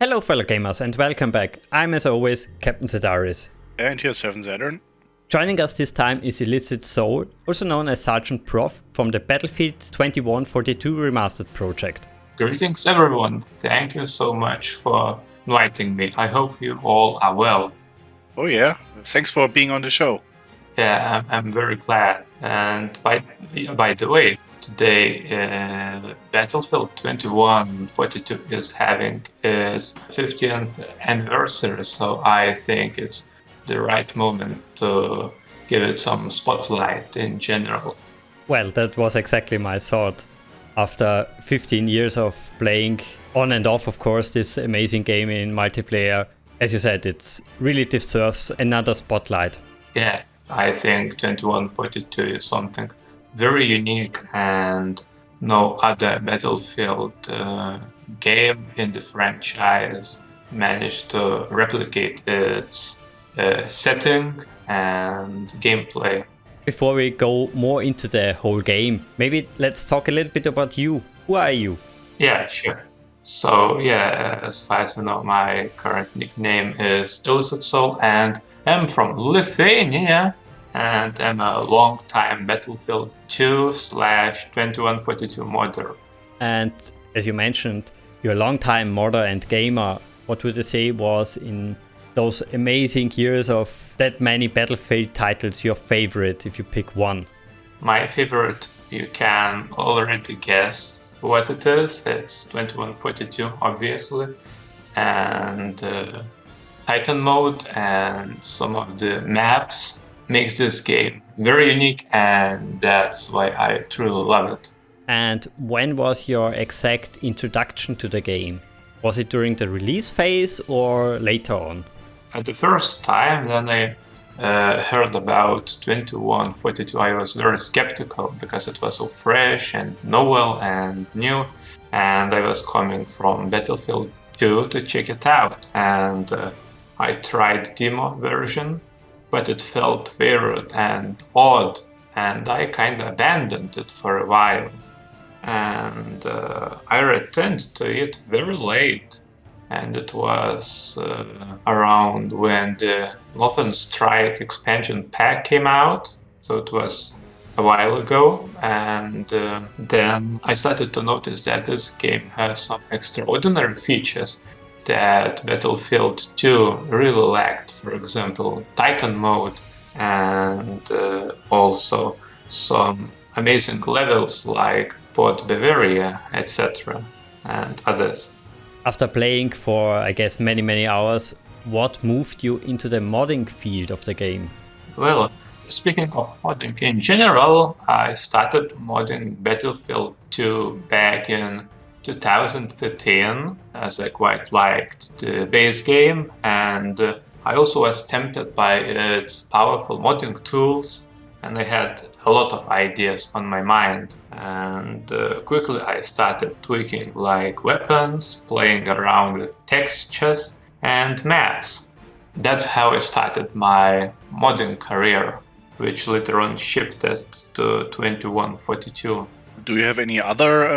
Hello fellow gamers and welcome back. I'm as always Captain Sedaris. And here's Seven Saturn. Joining us this time is illicitSoul, also known as Sergeant Prof from the Battlefield 2142 Remastered project. Greetings everyone, thank you so much for inviting me. I hope you all are well. Oh yeah, thanks for being on the show. Yeah, I'm very glad. And by the way, today Battlefield 2142 is having its 50th anniversary, so I think it's the right moment to give it some spotlight in general. Well, that was exactly my thought. After 15 years of playing on and off, of course, this amazing game in multiplayer, as you said, it really deserves another spotlight. Yeah, I think 2142 is something very unique, and no other Battlefield game in the franchise managed to replicate its setting and gameplay. Before we go more into the whole game, maybe let's talk a little bit about you. Who are you? Yeah, sure. So yeah, as far as I know, my current nickname is illicitSoul, and I'm from Lithuania, and I'm a long-time Battlefield 2/2142 modder. And as you mentioned, you're a long-time modder and gamer. What would you say was in those amazing years of that many Battlefield titles your favorite, if you pick one? My favorite, you can already guess what it is. It's 2142, obviously, and Titan mode and some of the maps makes this game very unique, and that's why I truly love it. And when was your exact introduction to the game? Was it during the release phase or later on? At the first time, then I heard about 2142, I was very skeptical because it was so fresh and novel and new, and I was coming from Battlefield 2 to check it out, and I tried demo version, but it felt weird and odd, and I kind of abandoned it for a while. And I returned to it very late, and it was around when the Northern Strike expansion pack came out, so it was a while ago, and then I started to notice that this game has some extraordinary features that Battlefield 2 really lacked. For example, Titan mode, and also some amazing levels like Port Bavaria, etc., and others. After playing for, I guess, many hours, what moved you into the modding field of the game? Well, speaking of modding in general, I started modding Battlefield 2 back in 2013, as I quite liked the base game, and I also was tempted by its powerful modding tools, and I had a lot of ideas on my mind, and quickly I started tweaking like weapons, playing around with textures and maps. That's how I started my modding career, which later on shifted to 2142. Do you have any other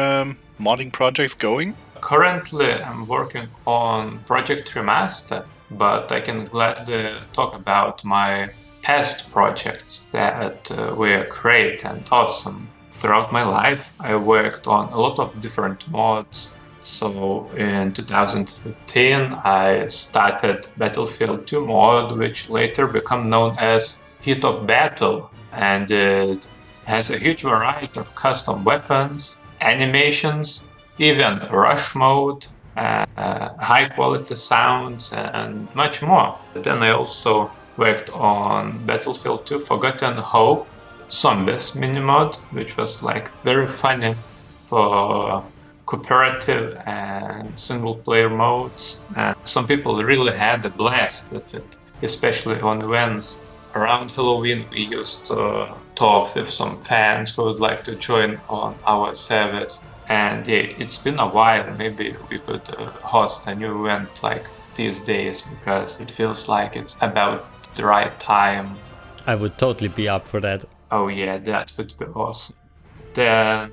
modding projects going? Currently, I'm working on Project Remastered, but I can gladly talk about my past projects that were great and awesome. Throughout my life, I worked on a lot of different mods. So in 2013, I started Battlefield 2 mod, which later became known as Heat of Battle, and it has a huge variety of custom weapons, animations, even rush mode, high quality sounds, and much more. Then I also worked on Battlefield 2 Forgotten Hope Zombies minimod, which was like very funny for cooperative and single player modes. And some people really had a blast with it, especially on events. Around Halloween, we used to talk with some fans who would like to join on our service. And yeah, it's been a while. Maybe we could host a new event like these days, because it feels like it's about the right time. I would totally be up for that. Oh yeah, that would be awesome. Then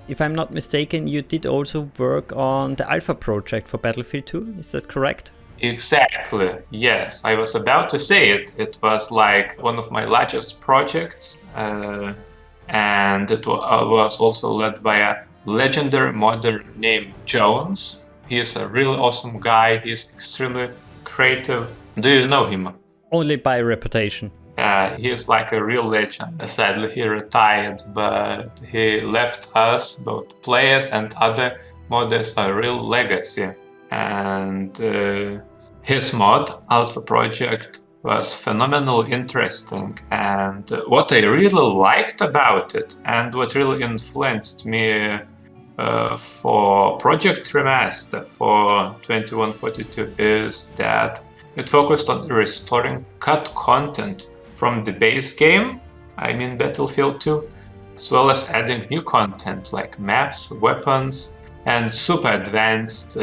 if I'm not mistaken, you did also work on the alpha project for Battlefield 2, is that correct? Exactly, yes. I was about to say it. It was like one of my largest projects, and it was also led by a legendary modder named Jones. He is a really awesome guy. He is extremely creative. Do you know him? Only by reputation. He is like a real legend. Sadly, he retired, but he left us, both players and other modders, a real legacy. And his mod, Alpha Project, was phenomenally interesting. And what I really liked about it, and what really influenced me for Project Remaster for 2142, is that it focused on restoring cut content from the base game, I mean Battlefield 2, as well as adding new content like maps, weapons, and super advanced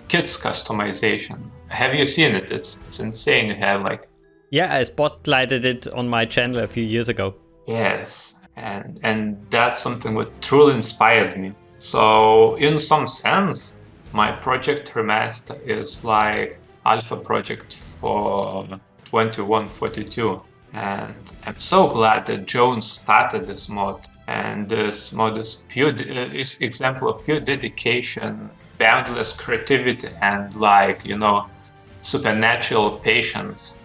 kits customization. Have you seen it? It's insane. You have like... Yeah, I spotlighted it on my channel a few years ago. Yes, and that's something that truly inspired me. So in some sense, my Project Remaster is like alpha project for 2142. And I'm so glad that Jones started this mod. And this mod is is example of pure dedication, boundless creativity, and like, supernatural patience.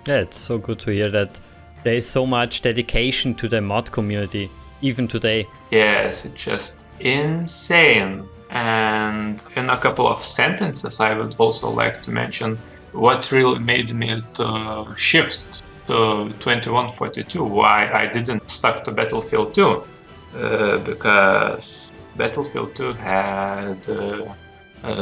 Yeah, it's so good to hear that there is so much dedication to the mod community, even today. Yes, it's just insane. And in a couple of sentences, I would also like to mention what really made me to shift to 2142, why I didn't stuck to Battlefield 2, because Battlefield 2 had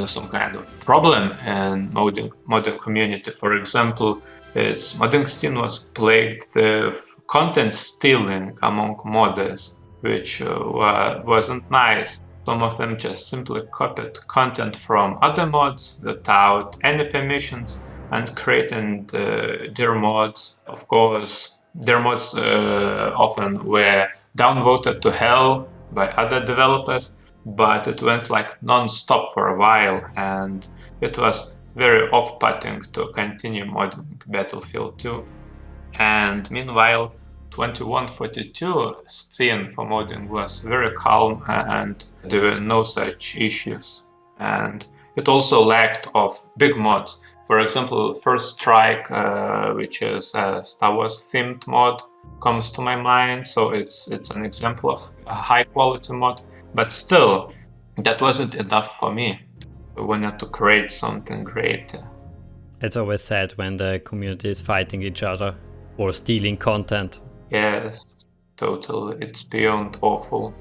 some kind of problem in modding community. For example, its modding scene was plagued with content stealing among modders, which wasn't nice. Some of them just simply copied content from other mods without any permissions and creating their mods. Of course, their mods often were downvoted to hell by other developers, but it went like non-stop for a while, and it was very off-putting to continue modding Battlefield 2. And meanwhile, 2142 scene for modding was very calm and there were no such issues. And it also lacked of big mods. For example, First Strike, which is a Star Wars themed mod, comes to my mind. So it's an example of a high quality mod, but still, that wasn't enough for me. I wanted to create something great. It's always sad when the community is fighting each other or stealing content. Yes, totally. It's beyond awful.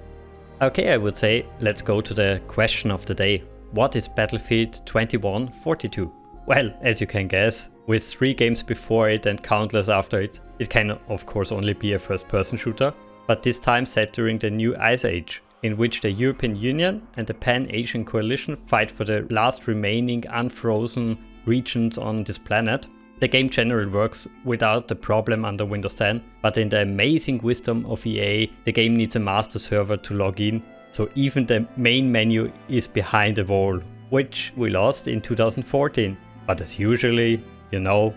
Okay, I would say let's go to the question of the day. What is Battlefield 2142? Well, as you can guess, with 3 games before it and countless after it, it can of course only be a first-person shooter, but this time set during the new Ice Age, in which the European Union and the Pan-Asian Coalition fight for the last remaining unfrozen regions on this planet. The game generally works without the problem under Windows 10, but in the amazing wisdom of EA, the game needs a master server to log in, so even the main menu is behind a wall, which we lost in 2014. But as usually, the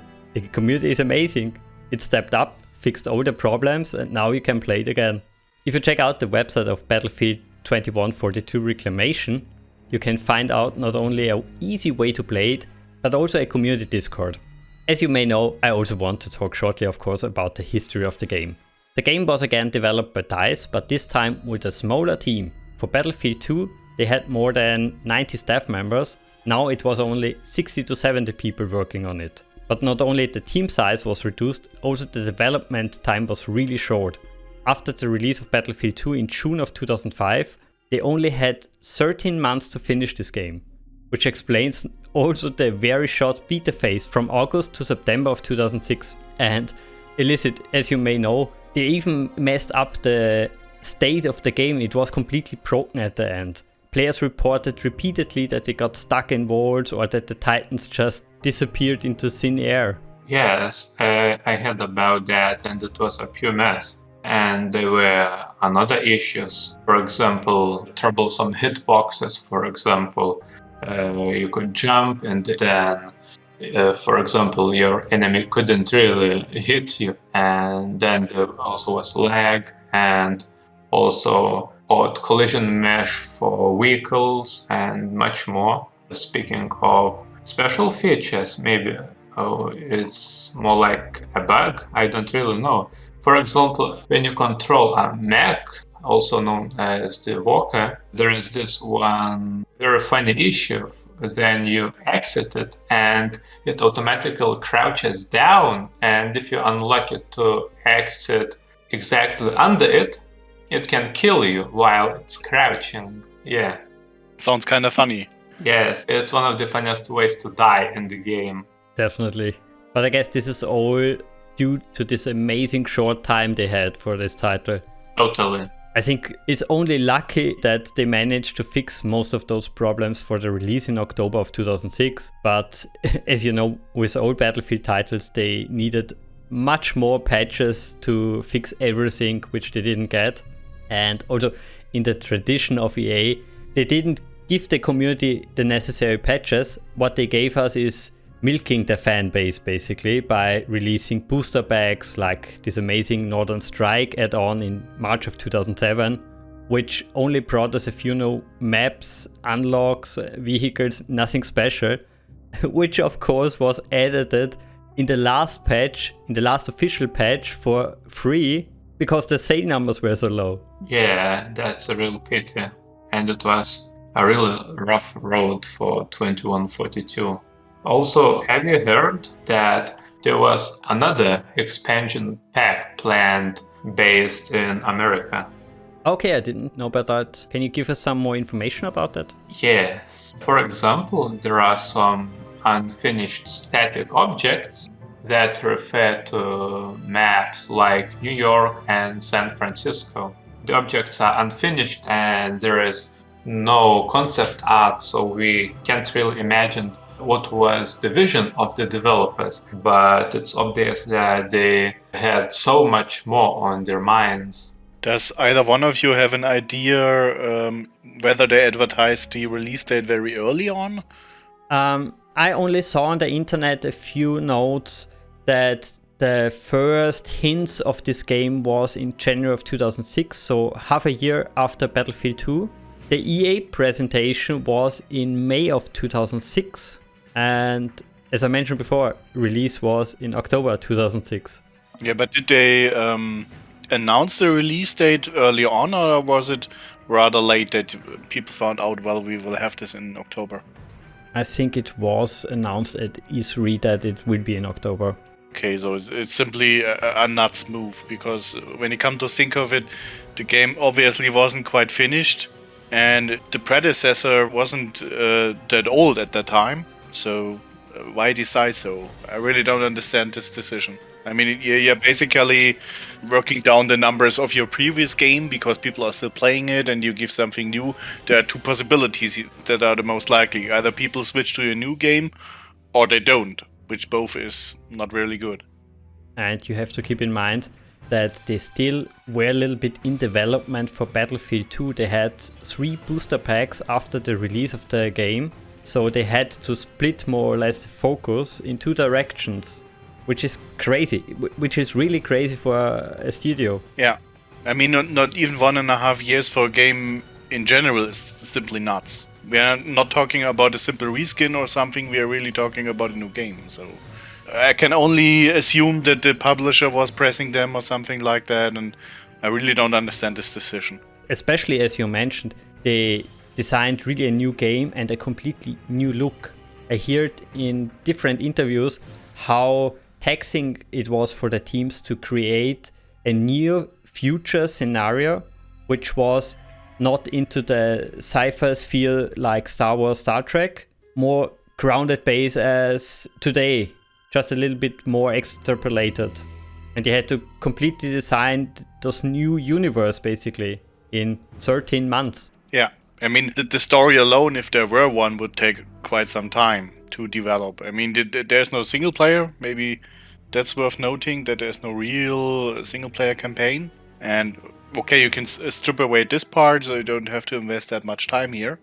community is amazing. It stepped up, fixed all the problems, and now you can play it again. If you check out the website of Battlefield 2142 Reclamation, you can find out not only an easy way to play it, but also a community Discord. As you may know, I also want to talk shortly, of course, about the history of the game. The game was again developed by DICE, but this time with a smaller team. For Battlefield 2, they had more than 90 staff members. Now it was only 60 to 70 people working on it. But not only the team size was reduced, also the development time was really short. After the release of Battlefield 2 in June of 2005, they only had 13 months to finish this game, which explains also the very short beta phase from August to September of 2006. And Illicit, as you may know, they even messed up the state of the game. It was completely broken at the end. Players reported repeatedly that they got stuck in walls or that the Titans just disappeared into thin air. Yes, I heard about that, and it was a pure mess. And there were another issues, for example, troublesome hitboxes, for example. You could jump and then, for example, your enemy couldn't really hit you. And then there also was lag and also odd collision mesh for vehicles and much more. Speaking of special features, maybe it's more like a bug, I don't really know. For example, when you control a mech, also known as the walker, there is this one very funny issue. Then you exit it and it automatically crouches down, and if you unlock it to exit exactly under it, it can kill you while it's crouching. Yeah. Sounds kind of funny. Yes, it's one of the funniest ways to die in the game. Definitely. But I guess this is all due to this amazing short time they had for this title. Totally. I think it's only lucky that they managed to fix most of those problems for the release in October of 2006. But as you know, with all Battlefield titles, they needed much more patches to fix everything, which they didn't get. And also, in the tradition of EA, they didn't give the community the necessary patches. What they gave us is milking the fan base, basically, by releasing booster packs like this amazing Northern Strike add-on in March of 2007, which only brought us a few maps, unlocks, vehicles, nothing special, which of course was edited in the last patch, in the last official patch, for free, because the sale numbers were so low. Yeah, that's a real pity. And it was a really rough road for 2142. Also, have you heard that there was another expansion pack planned based in America? Okay, I didn't know about that. Can you give us some more information about that? Yes. For example, there are some unfinished static objects that refer to maps like New York and San Francisco. The objects are unfinished and there is no concept art, so we can't really imagine what was the vision of the developers, but it's obvious that they had so much more on their minds. Does either one of you have an idea whether they advertised the release date very early on? I only saw on the internet a few notes that the first hints of this game was in January of 2006, so half a year after Battlefield 2. The EA presentation was in May of 2006, and as I mentioned before, release was in October 2006. Yeah, but did they announce the release date early on, or was it rather late that people found out, well, we will have this in October? I think it was announced at E3 that it will be in October. Okay, so it's simply a nuts move, because when you come to think of it, the game obviously wasn't quite finished, and the predecessor wasn't that old at that time, so why decide so? I really don't understand this decision. I mean, you're basically working down the numbers of your previous game because people are still playing it, and you give something new. There are two possibilities that are the most likely. Either people switch to a new game, or they don't, which both is not really good. And you have to keep in mind that they still were a little bit in development for Battlefield 2. They had 3 booster packs after the release of the game, so they had to split more or less the focus in 2 directions, which is crazy, which is really crazy for a studio. Yeah, I mean, not even 1.5 years for a game in general is simply nuts. We are not talking about a simple reskin or something, we are really talking about a new game, so I can only assume that the publisher was pressing them or something like that, and I really don't understand this decision. Especially as you mentioned, they designed really a new game and a completely new look. I heard in different interviews how taxing it was for the teams to create a near future scenario, which was not into the sci-fi sphere like Star Wars, Star Trek, more grounded base as today, just a little bit more extrapolated. And they had to completely design this new universe basically in 13 months. Yeah, I mean, the story alone, if there were one, would take quite some time to develop. I mean, there's no single player. Maybe that's worth noting, that there's no real single player campaign. And okay, you can strip away this part, so you don't have to invest that much time here.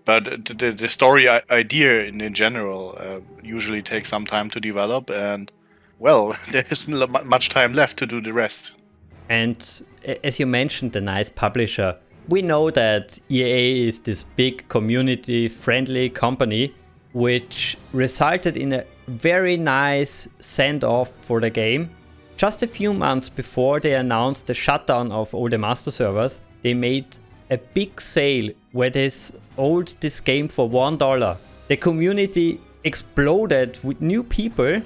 But the story idea in general usually takes some time to develop, and well, there isn't much time left to do the rest. And as you mentioned, the nice publisher, we know that EA is this big community-friendly company, which resulted in a very nice send-off for the game. Just a few months before they announced the shutdown of all the master servers, they made a big sale where they sold this game for $1. The community exploded with new people,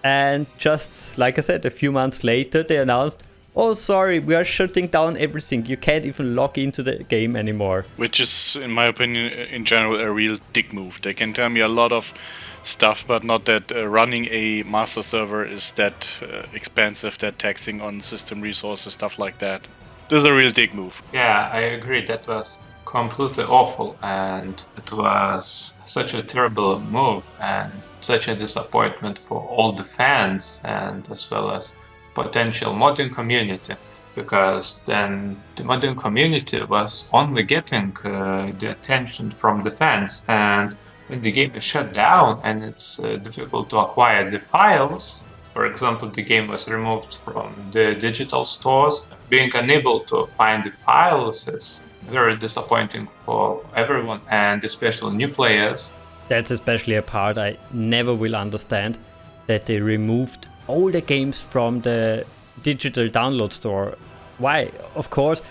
and just like I said, a few months later they announced, oh sorry, we are shutting down everything, you can't even log into the game anymore. Which is, in my opinion, in general, a real dick move. They can tell me a lot of stuff, but not that running a master server is that expensive, that taxing on system resources, stuff like that. This is a real dick move. Yeah, I agree. That was completely awful, and it was such a terrible move and such a disappointment for all the fans and as well as potential modding community, because then the modding community was only getting the attention from the fans, and when the game is shut down and it's difficult to acquire the files, for example, the game was removed from the digital stores, being unable to find the files is very disappointing for everyone, and especially new players. That's especially a part I never will understand, that they removed all the games from the digital download store. Why? Of course,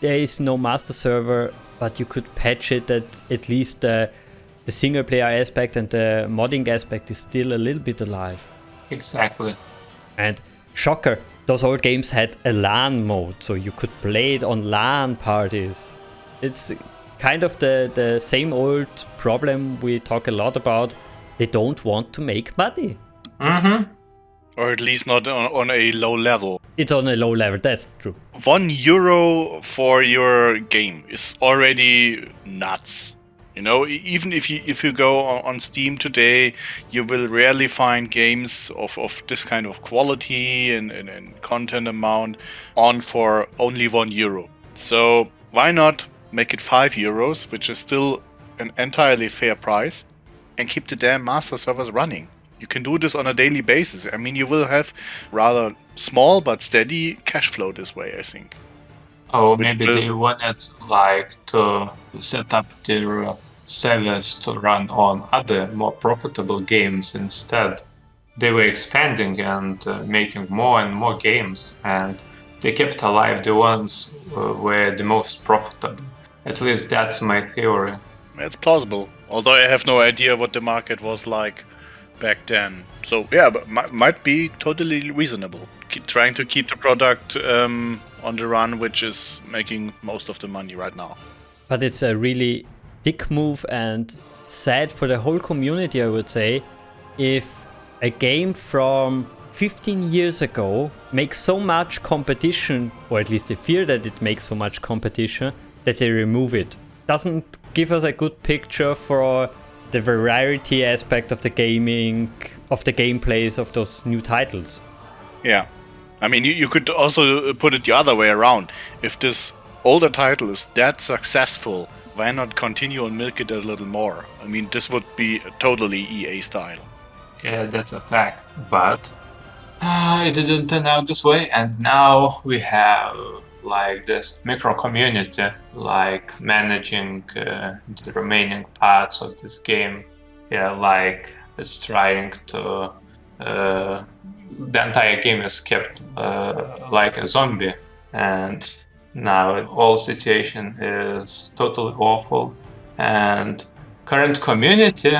there is no master server, but you could patch it that at least the single player aspect and the modding aspect is still a little bit alive. Exactly. And shocker, those old games had a LAN mode, so you could play it on LAN parties. It's kind of the same old problem we talk a lot about. They don't want to make money. Mm-hmm. Or at least not on a low level. It's on a low level, that's true. €1 for your game is already nuts. You know, even if you go on Steam today, you will rarely find games of this kind of quality and content amount on for only €1. So why not make it €5, which is still an entirely fair price, and keep the damn master servers running? You can do this on a daily basis. I mean, you will have rather small but steady cash flow this way, I think. Oh, maybe they wanted like to set up their servers to run on other more profitable games instead. They were expanding and making more and more games, and they kept alive the ones were the most profitable. At least that's my theory. It's plausible, although I have no idea what the market was like back then. So yeah, but might be totally reasonable. Trying to keep the product on the run, which is making most of the money right now. But it's a really dick move and sad for the whole community, I would say, if a game from 15 years ago makes so much competition, or at least they fear that it makes so much competition, that they remove it. Doesn't give us a good picture for the variety aspect of the gaming, of the gameplays of those new titles. Yeah. I mean, you could also put it the other way around. If this older title is that successful, why not continue and milk it a little more? I mean, this would be totally EA style. Yeah, that's a fact. But it didn't turn out this way, and now we have like this micro community, like managing the remaining parts of this game. Yeah, like it's trying to. The entire game is kept like a zombie, and now the whole situation is totally awful. And current community,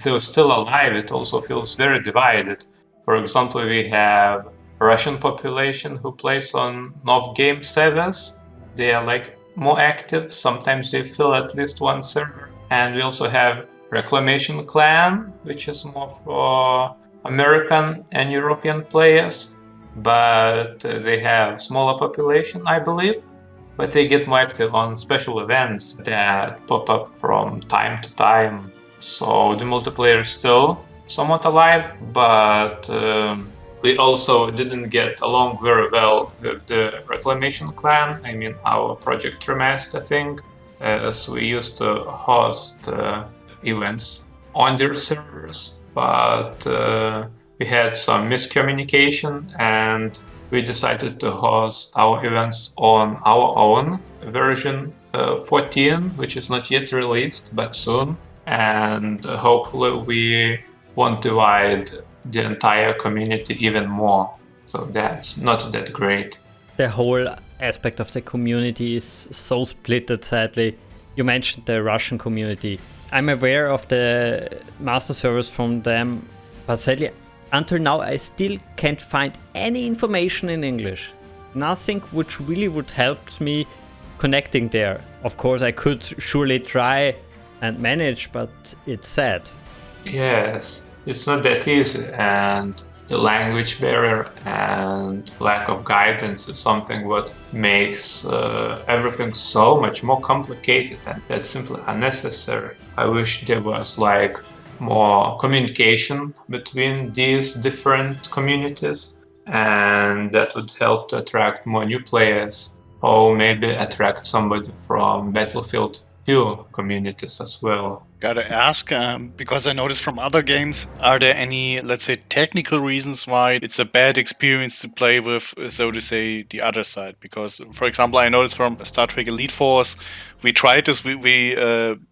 though still alive, it also feels very divided. For example, we have Russian population who plays on Nov game servers. They are like more active. Sometimes they fill at least one server. And we also have Reclamation Clan, which is more for American and European players, but they have smaller population, I believe. But they get more active on special events that pop up from time to time. So the multiplayer is still somewhat alive, but We also didn't get along very well with the Reclamation clan, I mean our Project Remastered thing, as we used to host events on their servers, but we had some miscommunication and we decided to host our events on our own version 14, which is not yet released, but soon. And hopefully we won't divide the entire community even more. So that's not that great. The whole aspect of the community is so splitted, sadly. You mentioned the Russian community. I'm aware of the master servers from them, but sadly, until now, I still can't find any information in English. Nothing which really would help me connecting there. Of course, I could surely try and manage, but it's sad. Yes, it's not that easy, and the language barrier and lack of guidance is something what makes everything so much more complicated, and that's simply unnecessary. I wish there was like more communication between these different communities, and that would help to attract more new players, or maybe attract somebody from Battlefield 2 communities as well. Gotta ask, because I noticed from other games, are there any, let's say, technical reasons why it's a bad experience to play with, so to say, the other side? Because, for example, I noticed from Star Trek Elite Force, we tried this, we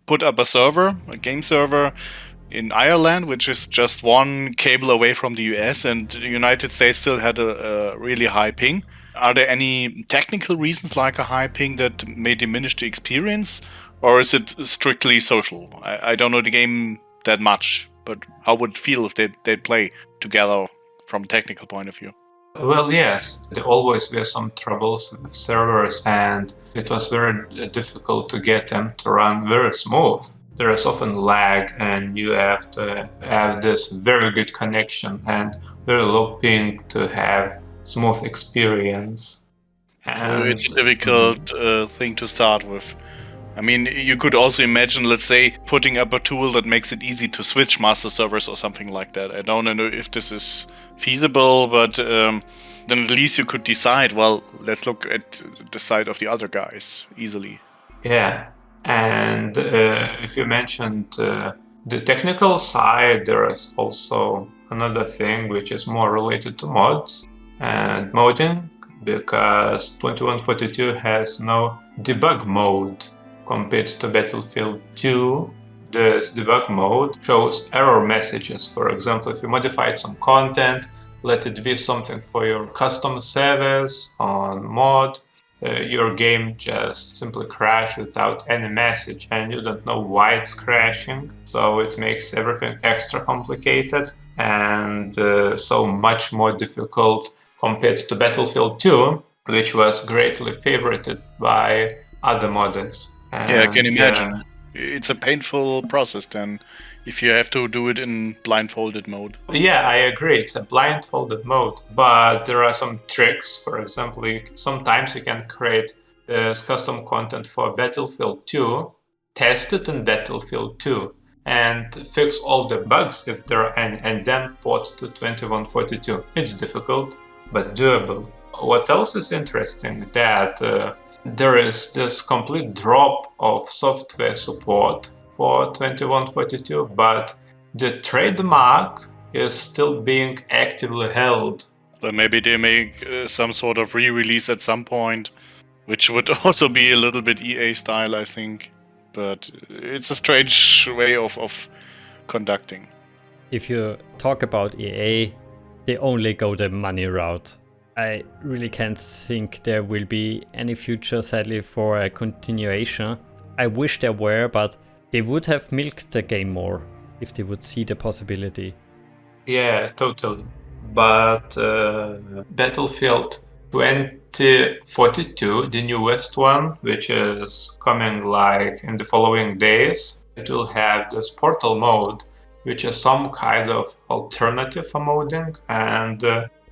put up a server, a game server in Ireland, which is just one cable away from the US, and the United States still had a really high ping. Are there any technical reasons like a high ping that may diminish the experience? Or is it strictly social? I don't know the game that much, but how would it feel if they'd play together from a technical point of view? Well, yes, there always were some troubles with servers, and it was very difficult to get them to run very smooth. There is often lag, and you have to have this very good connection and very low ping to have smooth experience. And It's a difficult thing to start with. I mean, you could also imagine, let's say, putting up a tool that makes it easy to switch master servers or something like that. I don't know if this is feasible, but then at least you could decide, well, let's look at the side of the other guys easily. Yeah, and if you mentioned the technical side, there is also another thing which is more related to mods and modding, because 2142 has no debug mode compared to Battlefield 2. This debug mode shows error messages. For example, if you modified some content, let it be something for your custom service on mod, your game just simply crashed without any message, and you don't know why it's crashing. So it makes everything extra complicated and so much more difficult compared to Battlefield 2, which was greatly favorited by other modders. Yeah, I can imagine. It's a painful process then, if you have to do it in blindfolded mode. Yeah, I agree. It's a blindfolded mode, but there are some tricks. For example, sometimes you can create this custom content for Battlefield 2, test it in Battlefield 2, and fix all the bugs if there are any, and then port to 2142. It's difficult, but doable. What else is interesting, that there is this complete drop of software support for 2142, but the trademark is still being actively held. But maybe they make some sort of re-release at some point, which would also be a little bit EA style, I think. But it's a strange way of conducting. If you talk about EA, they only go the money route. I really can't think there will be any future, sadly, for a continuation. I wish there were, but they would have milked the game more if they would see the possibility. Yeah, totally. But Battlefield 2042, the newest one, which is coming like in the following days, it will have this portal mode, which is some kind of alternative for modding, and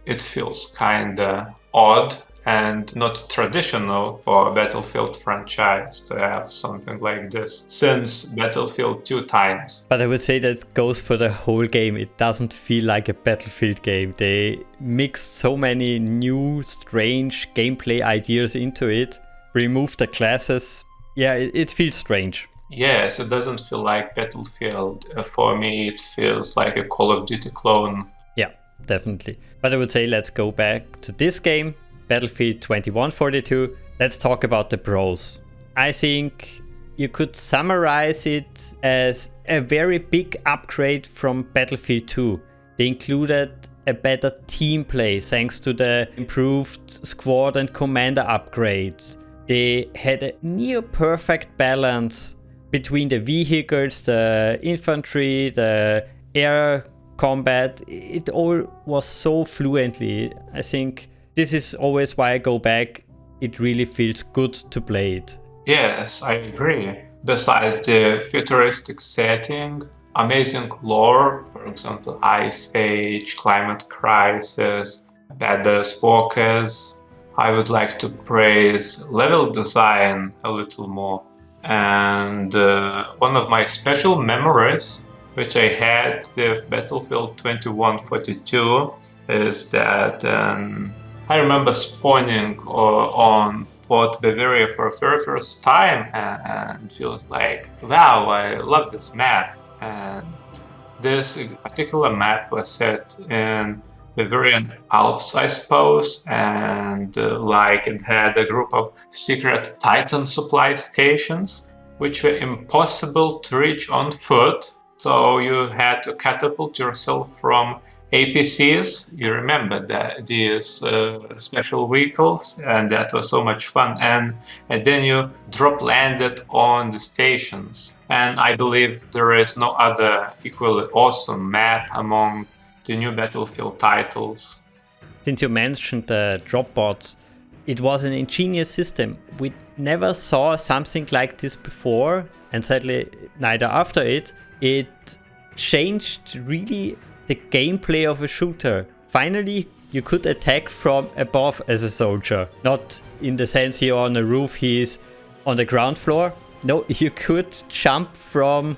it feels kinda odd and not traditional for a Battlefield franchise to have something like this since Battlefield 2 times. But I would say that goes for the whole game. It doesn't feel like a Battlefield game. They mixed so many new, strange gameplay ideas into it, removed the classes. Yeah, it feels strange. Yes, it doesn't feel like Battlefield. For me, it feels like a Call of Duty clone. Yeah, definitely. But I would say let's go back to this game, Battlefield 2142. Let's talk about the pros. I think you could summarize it as a very big upgrade from Battlefield 2. They included a better team play thanks to the improved squad and commander upgrades. They had a near perfect balance between the vehicles, the infantry, the air combat. It all was so fluently. I think this is always why I go back. It really feels good to play it. Yes, I agree. Besides the futuristic setting, amazing lore, for example, Ice Age, Climate Crisis, badass walkers, I would like to praise level design a little more. And one of my special memories, which I had with Battlefield 2142, is that I remember spawning on Port Bavaria for the very first time and feeling like, wow, I love this map. And this particular map was set in Bavarian Alps, I suppose, and like it had a group of secret Titan supply stations, which were impossible to reach on foot. So you had to catapult yourself from APCs. You remember that these special vehicles, and that was so much fun. And then you drop landed on the stations. And I believe there is no other equally awesome map among the new Battlefield titles. Since you mentioned the drop bots, it was an ingenious system. We never saw something like this before, and sadly neither after it. It changed really the gameplay of a shooter. Finally, you could attack from above as a soldier. Not in the sense you're on a roof, he's on the ground floor. No, you could jump from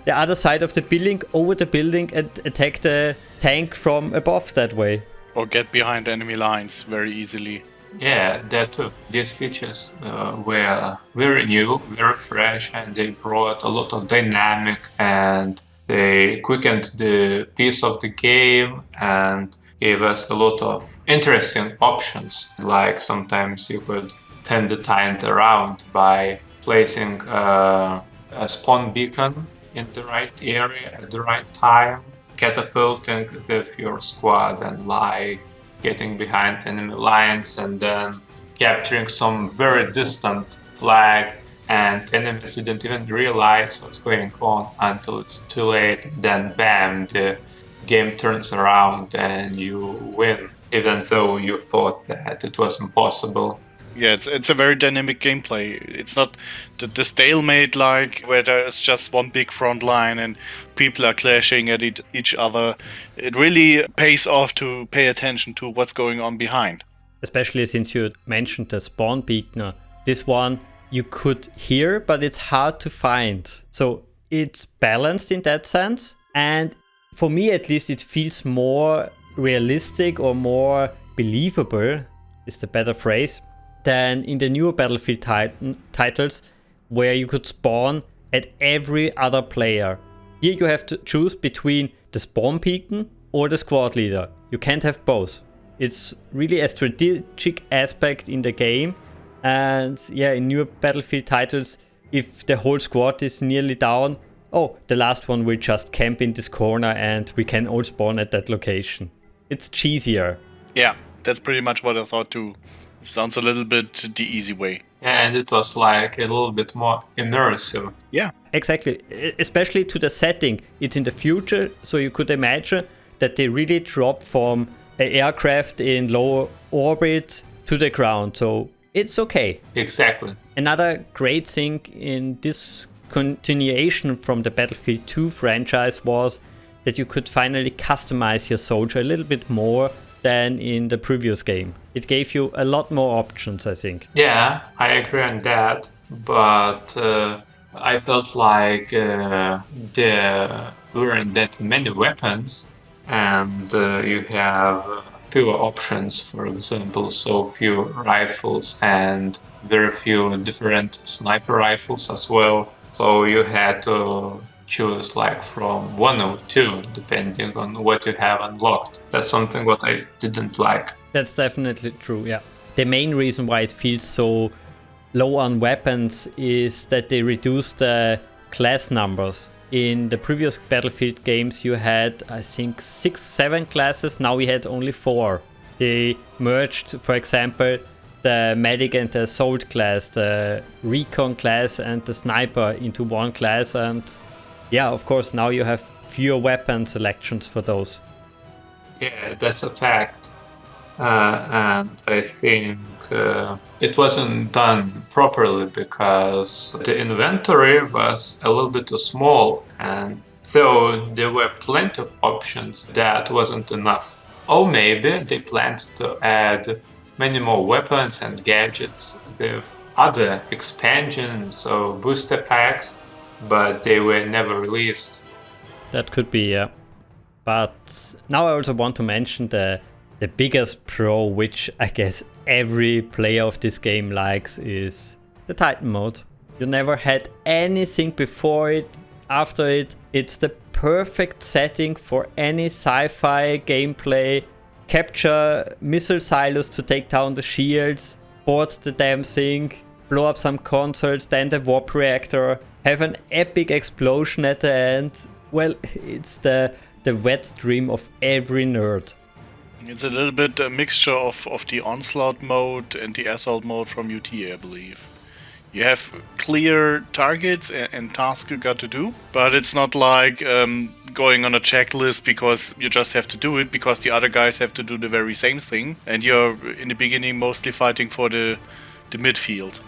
the other side of the building, over the building, and attack the tank from above that way. Or get behind enemy lines very easily. Yeah, that too. These features were very new, very fresh, and they brought a lot of dynamic, and they quickened the pace of the game and gave us a lot of interesting options. Like sometimes you could turn the tank around by placing a spawn beacon in the right area at the right time, catapulting with your squad and like getting behind enemy lines and then capturing some very distant flag, and enemies didn't even realize what's going on until it's too late. Then bam, the game turns around and you win, even though you thought that it was impossible. Yeah, it's a very dynamic gameplay. It's not the stalemate like where there is just one big front line and people are clashing at each other. It really pays off to pay attention to what's going on behind. Especially since you mentioned the spawn beacon. This one you could hear, but it's hard to find. So it's balanced in that sense. And for me at least, it feels more realistic or more believable, is the better phrase, than in the newer Battlefield titles, where you could spawn at every other player. Here you have to choose between the spawn beacon or the squad leader. You can't have both. It's really a strategic aspect in the game. And yeah, in newer Battlefield titles, if the whole squad is nearly down, oh, the last one will just camp in this corner and we can all spawn at that location. It's cheesier. Yeah, that's pretty much what I thought too. Sounds a little bit the easy way. And it was like a little bit more immersive. Yeah. Exactly. Especially to the setting. It's in the future, so you could imagine that they really drop from an aircraft in low orbit to the ground. So it's okay. Exactly. Another great thing in this continuation from the Battlefield 2 franchise was that you could finally customize your soldier a little bit more than in the previous game. It gave you a lot more options, I think. Yeah, I agree on that, but I felt like there weren't that many weapons, and you have fewer options, for example, so few rifles and very few different sniper rifles as well. So you had to choose like from one or two, depending on what you have unlocked. That's something what I didn't like. That's definitely true, yeah. The main reason why it feels so low on weapons is that they reduced the class numbers. In the previous Battlefield games you had, I think, 6-7 classes, now we had only 4. They merged, for example, the medic and the assault class, the recon class and the sniper into one class, and yeah, of course, now you have fewer weapon selections for those. Yeah, that's a fact. And I think it wasn't done properly because the inventory was a little bit too small, and though there were plenty of options, that wasn't enough. Or maybe they planned to add many more weapons and gadgets with other expansions or booster packs, but they were never released. That could be, yeah. But now I also want to mention the biggest pro, which I guess every player of this game likes, is the Titan mode. You never had anything before it, after it. It's the perfect setting for any sci-fi gameplay. Capture missile silos to take down the shields, board the damn thing, blow up some consoles, then the warp reactor, have an epic explosion at the end. Well, it's the wet dream of every nerd. It's a little bit a mixture of the onslaught mode and the assault mode from UT, I believe. You have clear targets and tasks you got to do, but it's not like going on a checklist because you just have to do it because the other guys have to do the very same thing, and you're in the beginning mostly fighting for the midfield.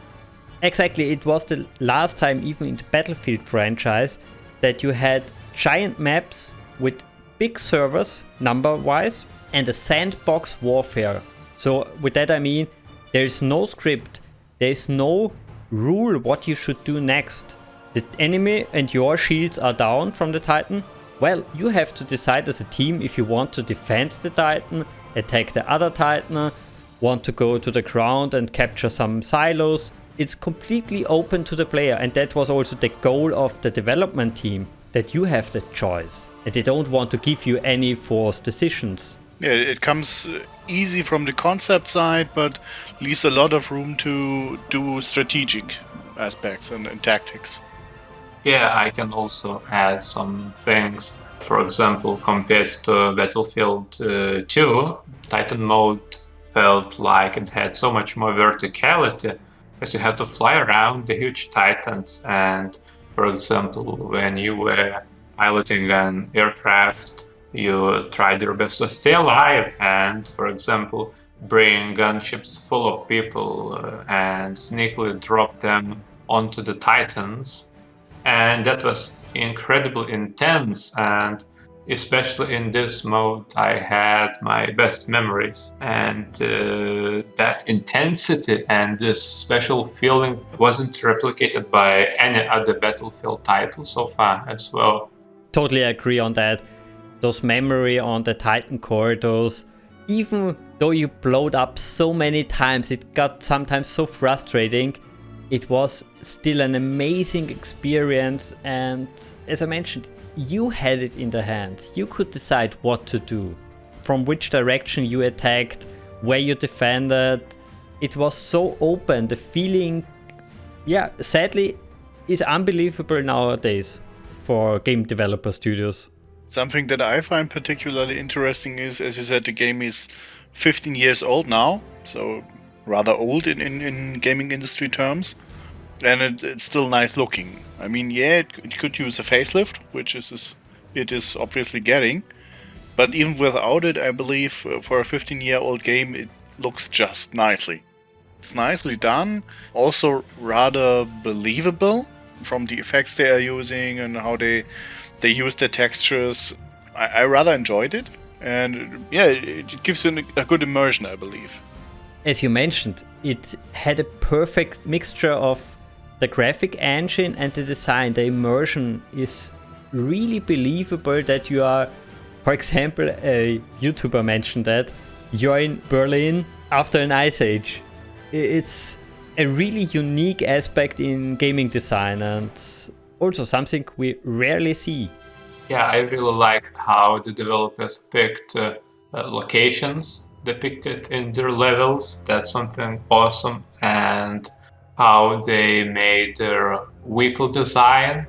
Exactly, it was the last time, even in the Battlefield franchise, that you had giant maps with big servers, number-wise, and a sandbox warfare. So with that I mean, there is no script, there is no rule what you should do next. The enemy and your shields are down from the Titan. Well, you have to decide as a team if you want to defend the Titan, attack the other Titan, want to go to the ground and capture some silos. It's completely open to the player, and that was also the goal of the development team, that you have the choice and they don't want to give you any forced decisions. Yeah, it comes easy from the concept side, but leaves a lot of room to do strategic aspects and tactics. Yeah, I can also add some things. For example, compared to Battlefield 2, Titan mode felt like it had so much more verticality, because you had to fly around the huge Titans, and for example, when you were piloting an aircraft, you tried your best to stay alive and, for example, bring gunships full of people and sneakily drop them onto the Titans. And that was incredibly intense, and especially in this mode I had my best memories. And that intensity and this special feeling wasn't replicated by any other Battlefield title so far as well. Totally agree on that. Those memory on the Titan corridors, even though you blowed up so many times, it got sometimes so frustrating. It was still an amazing experience, and as I mentioned, you had it in the hand. You could decide what to do, from which direction you attacked, where you defended. It was so open. The feeling, yeah, sadly, is unbelievable nowadays for game developer studios. Something that I find particularly interesting is, as you said, the game is 15 years old now, so rather old in gaming industry terms, and it's still nice looking. I mean, yeah, it could use a facelift, which it is obviously getting, but even without it, I believe for a 15-year-old game, it looks just nicely. It's nicely done, also rather believable from the effects they are using and how they use the textures. I rather enjoyed it, and yeah, it gives you a good immersion, I believe. As you mentioned, it had a perfect mixture of the graphic engine and the design. The immersion is really believable that you are, for example, a YouTuber mentioned that you're in Berlin after an ice age. It's a really unique aspect in gaming design and also something we rarely see. Yeah, I really liked how the developers picked locations depicted in their levels. That's something awesome. And how they made their vehicle design.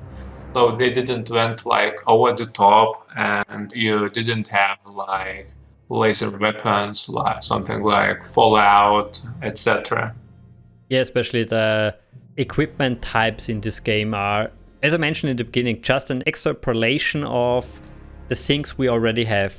So they didn't went like over the top, and you didn't have like laser weapons, like something like Fallout, etc. Yeah, especially the equipment types in this game are, as I mentioned in the beginning, just an extrapolation of the things we already have.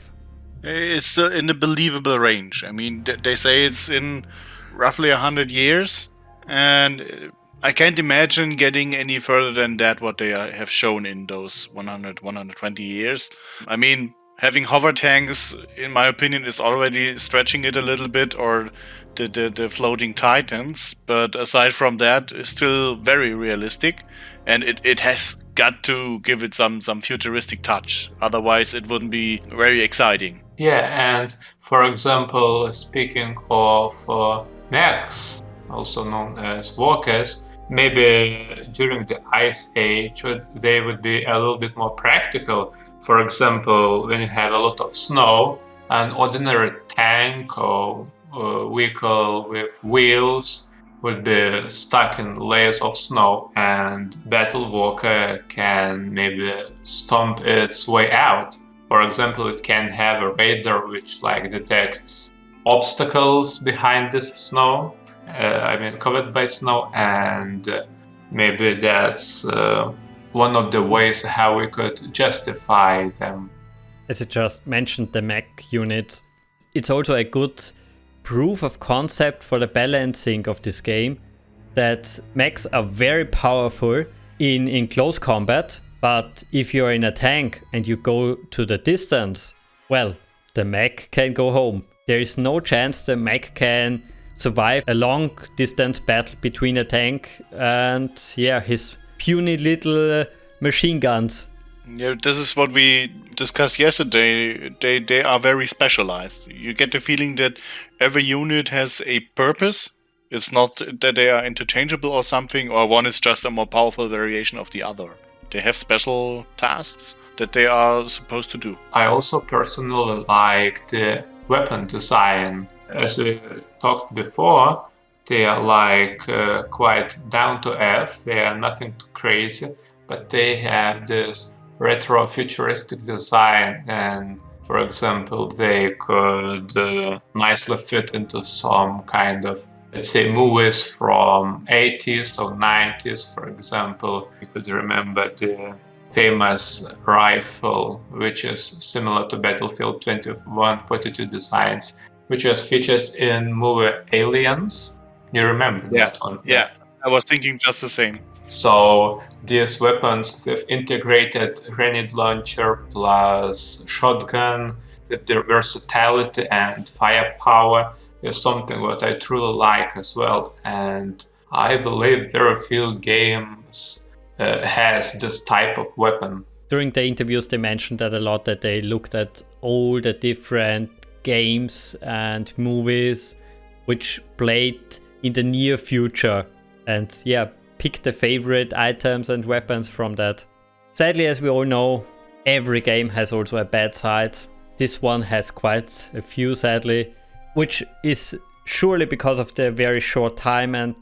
It's in a believable range. I mean, they say it's in roughly 100 years, and I can't imagine getting any further than that, what they have shown in those 100, 120 years. I mean, having hover tanks, in my opinion, is already stretching it a little bit, or the floating titans. But aside from that, it's still very realistic, and it has got to give it some futuristic touch. Otherwise, it wouldn't be very exciting. Yeah, and for example, speaking of mechs, also known as walkers, maybe during the Ice Age they would be a little bit more practical. For example, when you have a lot of snow, an ordinary tank or vehicle with wheels would be stuck in layers of snow, and Battle Walker can maybe stomp its way out. For example, it can have a radar which like detects obstacles behind this snow, covered by snow, and maybe that's one of the ways how we could justify them. As you just mentioned, the mech unit, it's also a good proof of concept for the balancing of this game, that mechs are very powerful in close combat, but if you're in a tank and you go to the distance, well, the mech can go home. There is no chance the mech can survive a long distance battle between a tank and his puny little machine guns. Yeah, this is what we discussed yesterday. They are very specialized. You get the feeling that every unit has a purpose. It's not that they are interchangeable or something, or one is just a more powerful variation of the other. They have special tasks that they are supposed to do. I also personally like the weapon design. As we talked before, they are like quite down to earth. They are nothing too crazy, but they have this retro futuristic design, and for example they could nicely fit into some kind of, let's say, movies from 80s or 90s. For example, you could remember the famous rifle, which is similar to Battlefield 2142 designs, which was featured in movie Aliens. You remember that one? Yeah, I was thinking just the same. So these weapons with integrated grenade launcher plus shotgun, with their versatility and firepower, is something what I truly like as well. And I believe very few games has this type of weapon. During the interviews they mentioned that a lot, that they looked at all the different games and movies which played in the near future, and pick the favorite items and weapons from that. Sadly, as we all know, every game has also a bad side. This one has quite a few, sadly, which is surely because of the very short time and,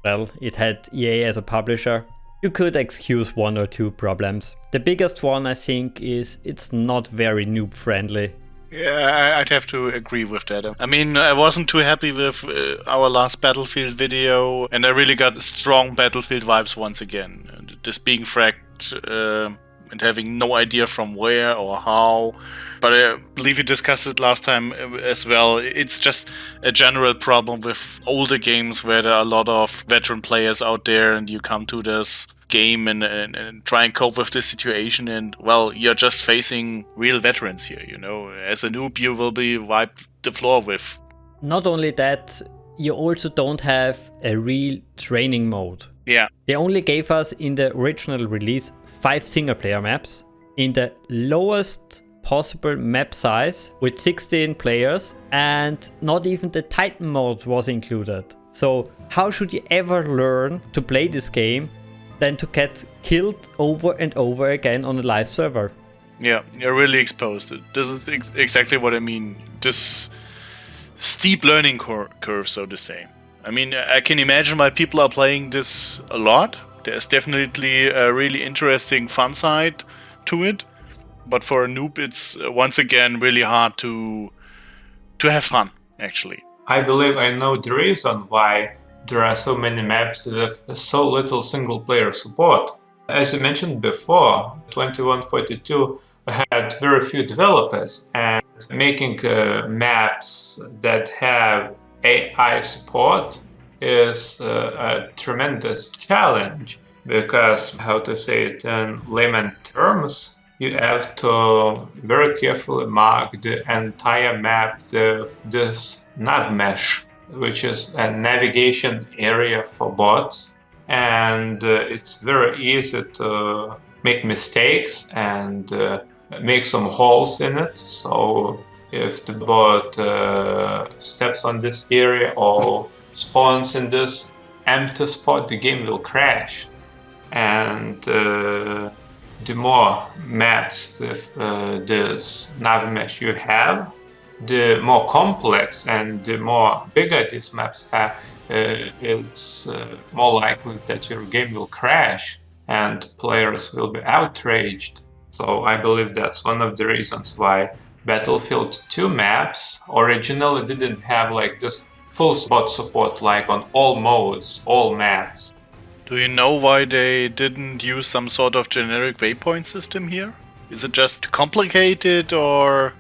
well, it had EA as a publisher. You could excuse one or two problems. The biggest one, I think, is it's not very noob friendly. Yeah, I'd have to agree with that. I mean, I wasn't too happy with our last Battlefield video, and I really got strong Battlefield vibes once again. This being fracked and having no idea from where or how. But I believe we discussed it last time as well. It's just a general problem with older games where there are a lot of veteran players out there, and you come to this game and try and cope with the situation. And well, you're just facing real veterans here, you know. As a noob, you will be wiped the floor with. Not only that, you also don't have a real training mode. Yeah. They only gave us in the original release 5 single player maps in the lowest possible map size with 16 players, and not even the Titan mode was included. So how should you ever learn to play this game than to get killed over and over again on a live server? Yeah, you're really exposed. This is exactly what I mean. This steep learning curve, so to say. I mean, I can imagine why people are playing this a lot. There's definitely a really interesting fun side to it. But for a noob, it's once again really hard to have fun, actually. I believe I know the reason why there are so many maps with so little single-player support. As you mentioned before, 2142 had very few developers, and making maps that have AI support is a tremendous challenge, because, how to say it in layman terms, you have to very carefully mark the entire map with this nav mesh, which is a navigation area for bots, and it's very easy to make mistakes and make some holes in it. So if the bot steps on this area or spawns in this empty spot, the game will crash. And the more maps with this nav mesh you have, the more complex and the more bigger these maps are, it's more likely that your game will crash and players will be outraged. So I believe that's one of the reasons why Battlefield 2 maps originally didn't have like this full bot support, like on all modes, all maps. Do you know why they didn't use some sort of generic waypoint system here? Is it just complicated, or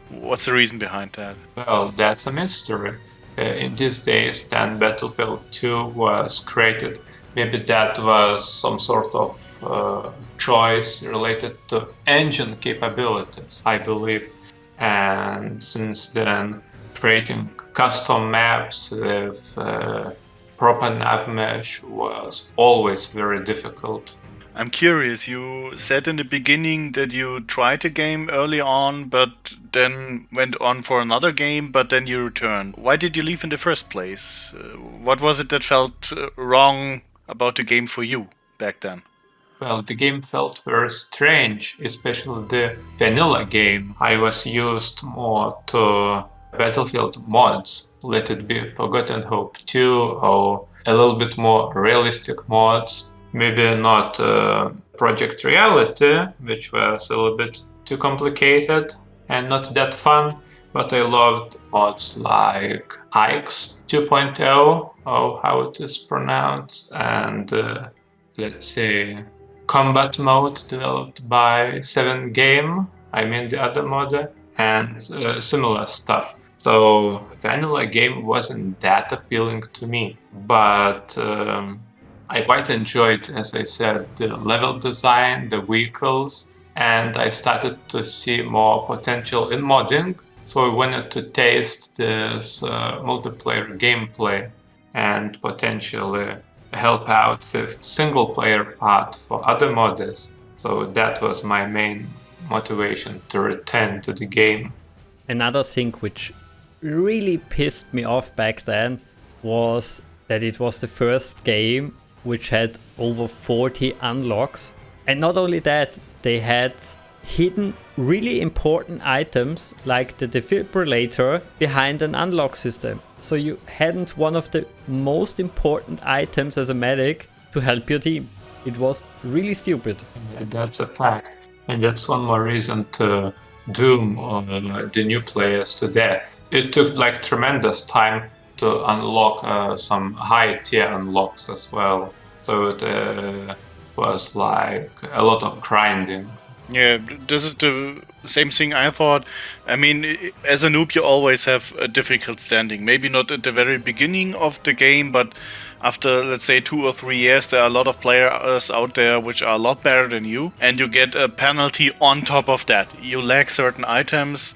what's the reason behind that? Well, that's a mystery. In these days, then Battlefield 2 was created. Maybe that was some sort of choice related to engine capabilities, I believe. And since then, creating custom maps with proper nav mesh was always very difficult. I'm curious, you said in the beginning that you tried a game early on, but then went on for another game, but then you returned. Why did you leave in the first place? What was it that felt wrong about the game for you back then? Well, the game felt very strange, especially the vanilla game. I was used more to Battlefield mods, let it be Forgotten Hope 2 or a little bit more realistic mods. Maybe not Project Reality, which was a little bit too complicated and not that fun, but I loved mods like Ike's 2.0, or how it is pronounced, and let's say Combat Mode developed by 7 Game, I mean the other mod, and similar stuff. So vanilla game wasn't that appealing to me, but I quite enjoyed, as I said, the level design, the vehicles, and I started to see more potential in modding. So I wanted to taste this multiplayer gameplay and potentially help out the single player part for other modders. So that was my main motivation to return to the game. Another thing which really pissed me off back then was that it was the first game which had over 40 unlocks. And not only that, they had hidden really important items like the defibrillator behind an unlock system. So you hadn't one of the most important items as a medic to help your team. It was really stupid. Yeah, that's a fact. And that's one more reason to doom the new players to death. It took like tremendous time to unlock some high tier unlocks as well. So it was like a lot of grinding. Yeah, this is the same thing I thought. I mean, as a noob, you always have a difficult standing. Maybe not at the very beginning of the game, but after, let's say, 2 or 3 years, there are a lot of players out there which are a lot better than you, and you get a penalty on top of that. You lack certain items,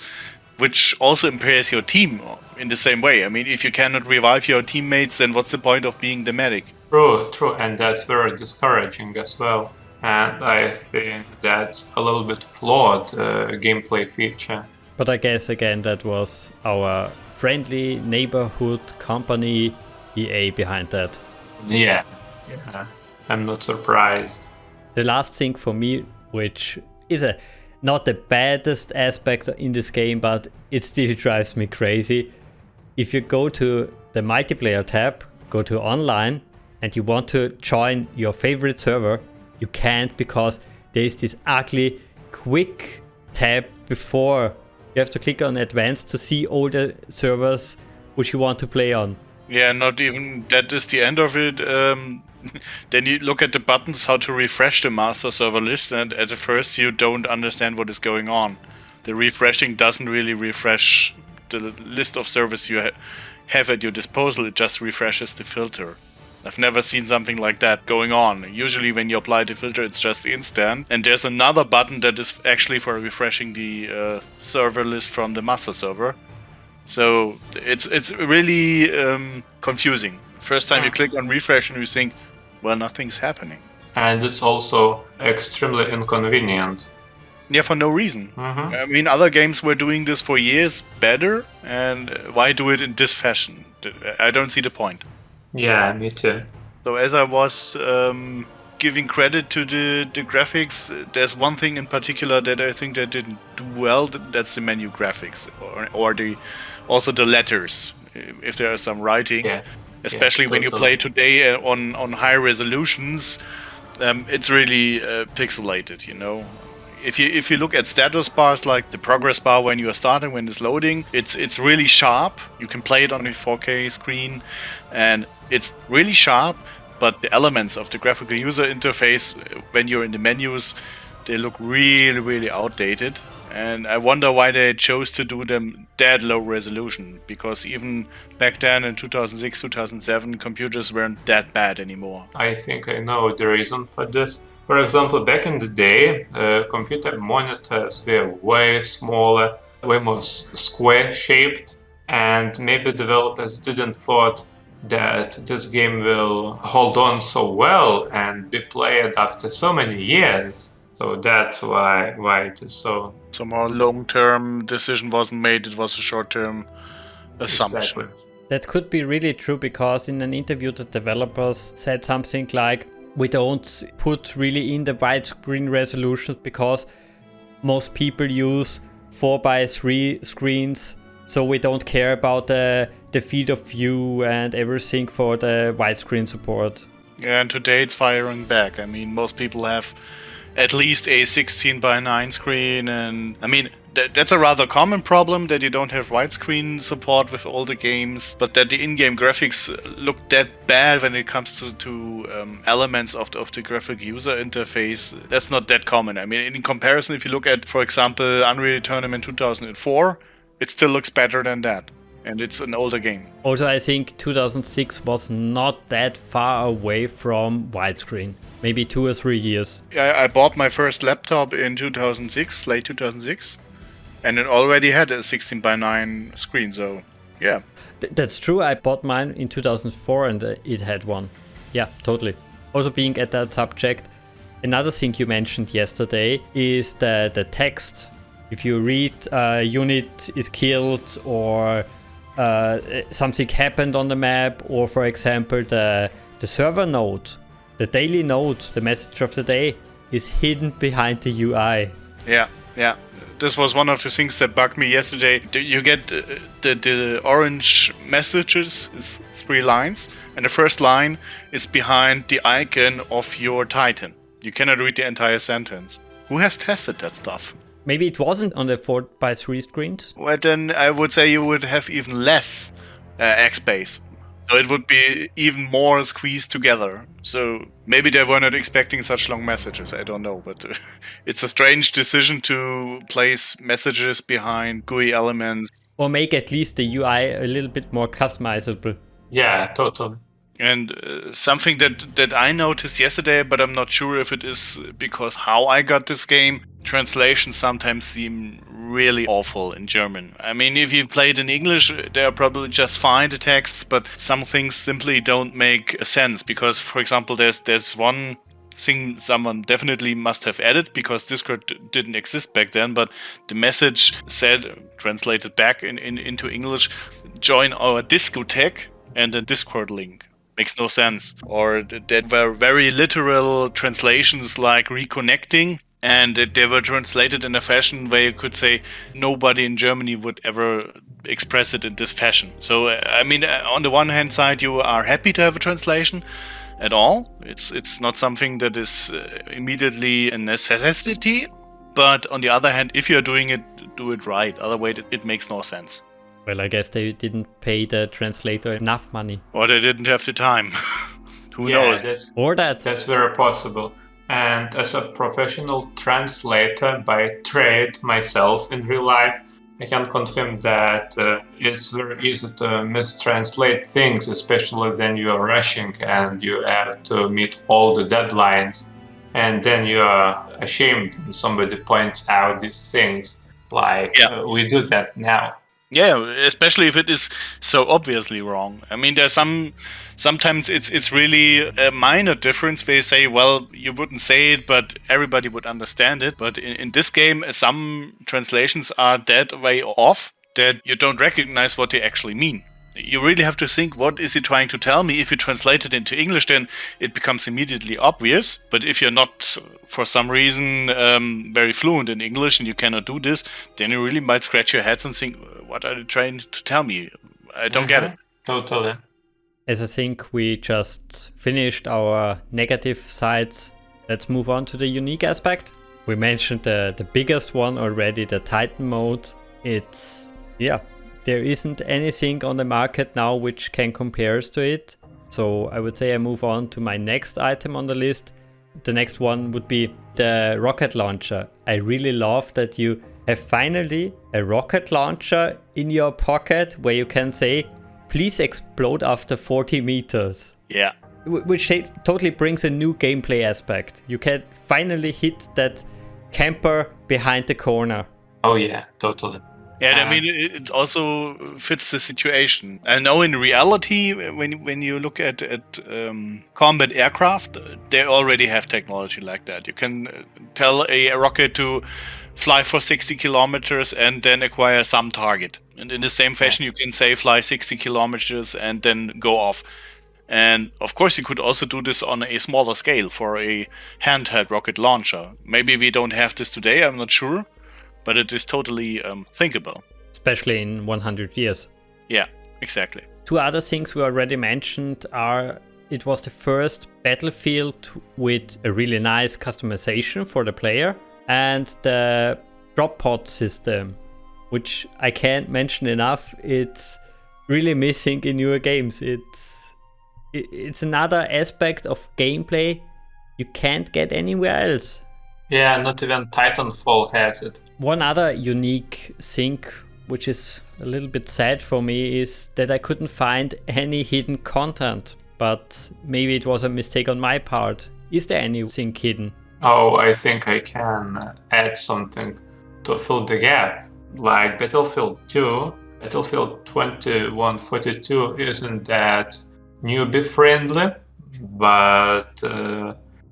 which also impairs your team in the same way. I mean, if you cannot revive your teammates, then what's the point of being the medic? True, and that's very discouraging as well. And I think that's a little bit flawed gameplay feature. But I guess again that was our friendly neighborhood company EA behind that. Yeah, I'm not surprised. The last thing for me, which is not the baddest aspect in this game, but it still drives me crazy. If you go to the multiplayer tab, go to online, and you want to join your favorite server, you can't because there's this ugly quick tab before. You have to click on advanced to see all the servers which you want to play on. Yeah, not even that is the end of it. Then you look at the buttons how to refresh the master server list, and at first you don't understand what is going on. The refreshing doesn't really refresh the list of servers you have at your disposal, it just refreshes the filter. I've never seen something like that going on. Usually when you apply the filter, it's just instant. And there's another button that is actually for refreshing the server list from the master server. So it's really confusing. First time you click on refresh and you think, well, nothing's happening. And it's also extremely inconvenient. Yeah, for no reason. I mean, other games were doing this for years better, and why do it in this fashion? I don't see the point. Yeah, me too. So as I was giving credit to the graphics, there's one thing in particular that I think they didn't do well. That's the menu graphics, or also the letters, if there is some writing. Yeah. Especially when you play today on high resolutions, it's really pixelated, you know. If you look at status bars like the progress bar when you are starting, when it's loading, it's really sharp. You can play it on a 4K screen, and it's really sharp. But the elements of the graphical user interface, when you're in the menus, they look really, really outdated. And I wonder why they chose to do them that low resolution, because even back then in 2006, 2007, computers weren't that bad anymore. I think I know the reason for this. For example, back in the day, computer monitors were way smaller, way more square-shaped, and maybe developers didn't thought that this game will hold on so well and be played after so many years. So that's why it is so. So more long-term decision wasn't made, it was a short-term assumption. Exactly. That could be really true, because in an interview the developers said something like, we don't put really in the widescreen resolutions because most people use 4:3 screens, so we don't care about the field of view and everything for the widescreen support. Yeah, and today it's firing back. I mean, most people have at least a 16:9 screen, and I mean, that's a rather common problem that you don't have widescreen support with all the games, but that the in-game graphics look that bad when it comes to elements of the graphic user interface. That's not that common. I mean, in comparison, if you look at, for example, Unreal Tournament 2004, it still looks better than that. And it's an older game. Also, I think 2006 was not that far away from widescreen. Maybe 2 or 3 years. I bought my first laptop in 2006, late 2006. And it already had a 16:9 screen, so yeah. That's true, I bought mine in 2004 and it had one. Yeah, totally. Also, being at that subject, another thing you mentioned yesterday is the text. If you read unit is killed, or something happened on the map, or for example the server node, the daily node, the message of the day is hidden behind the UI. Yeah. This was one of the things that bugged me yesterday. You get the orange messages, it's 3 lines, and the first line is behind the icon of your Titan. You cannot read the entire sentence. Who has tested that stuff? Maybe it wasn't on the 4:3 screens? Well, then I would say you would have even less X-space. So it would be even more squeezed together. So maybe they were not expecting such long messages, I don't know. But it's a strange decision to place messages behind GUI elements. Or make at least the UI a little bit more customizable. Yeah, totally. And something that I noticed yesterday, but I'm not sure if it is because how I got this game, translations sometimes seem really awful in German. I mean, if you play it in English, they're probably just fine, the texts, but some things simply don't make sense because, for example, there's one thing someone definitely must have added because Discord didn't exist back then, but the message said, translated back into English, join our discotheque and a Discord link. Makes no sense. Or there were very literal translations like reconnecting, and they were translated in a fashion where you could say nobody in Germany would ever express it in this fashion. So, I mean, on the one hand side, you are happy to have a translation at all. It's not something that is immediately a necessity. But on the other hand, if you're doing it, do it right. Otherwise, it makes no sense. Well, I guess they didn't pay the translator enough money. Or they didn't have the time. Who knows? That's very possible. And as a professional translator by trade myself in real life, I can confirm that it's very easy to mistranslate things, especially when you are rushing and you have to meet all the deadlines. And then you are ashamed when somebody points out these things. Like, we do that now. Yeah, especially if it is so obviously wrong. I mean, there's sometimes it's really a minor difference where you say, well, you wouldn't say it, but everybody would understand it. But in this game, some translations are that way off that you don't recognize what they actually mean. You really have to think, what is he trying to tell me? If you translate it into English, then it becomes immediately obvious. But if you're not, for some reason, very fluent in English and you cannot do this, then you really might scratch your heads and think, what are they trying to tell me? I don't get it. Totally. As I think we just finished our negative sides, let's move on to the unique aspect. We mentioned the biggest one already, the Titan mode. It's, there isn't anything on the market now which can compare to it. So I would say I move on to my next item on the list. The next one would be the rocket launcher. I really love that you have finally a rocket launcher in your pocket where you can say, please explode after 40 meters. Yeah. Which totally brings a new gameplay aspect. You can finally hit that camper behind the corner. Oh yeah, totally. Yeah, I mean, it also fits the situation. I know in reality, when you look at combat aircraft, they already have technology like that. You can tell a rocket to fly for 60 kilometers and then acquire some target. And in the same fashion, you can say fly 60 kilometers and then go off. And of course, you could also do this on a smaller scale for a handheld rocket launcher. Maybe we don't have this today, I'm not sure. But it is totally thinkable. Especially in 100 years. Yeah, exactly. Two other things we already mentioned are it was the first Battlefield with a really nice customization for the player and the drop pod system, which I can't mention enough. It's really missing in newer games. It's another aspect of gameplay you can't get anywhere else. Yeah, not even Titanfall has it. One other unique thing, which is a little bit sad for me, is that I couldn't find any hidden content. But maybe it was a mistake on my part. Is there anything hidden? Oh, I think I can add something to fill the gap. Like Battlefield 2, Battlefield 2142 isn't that newbie friendly, but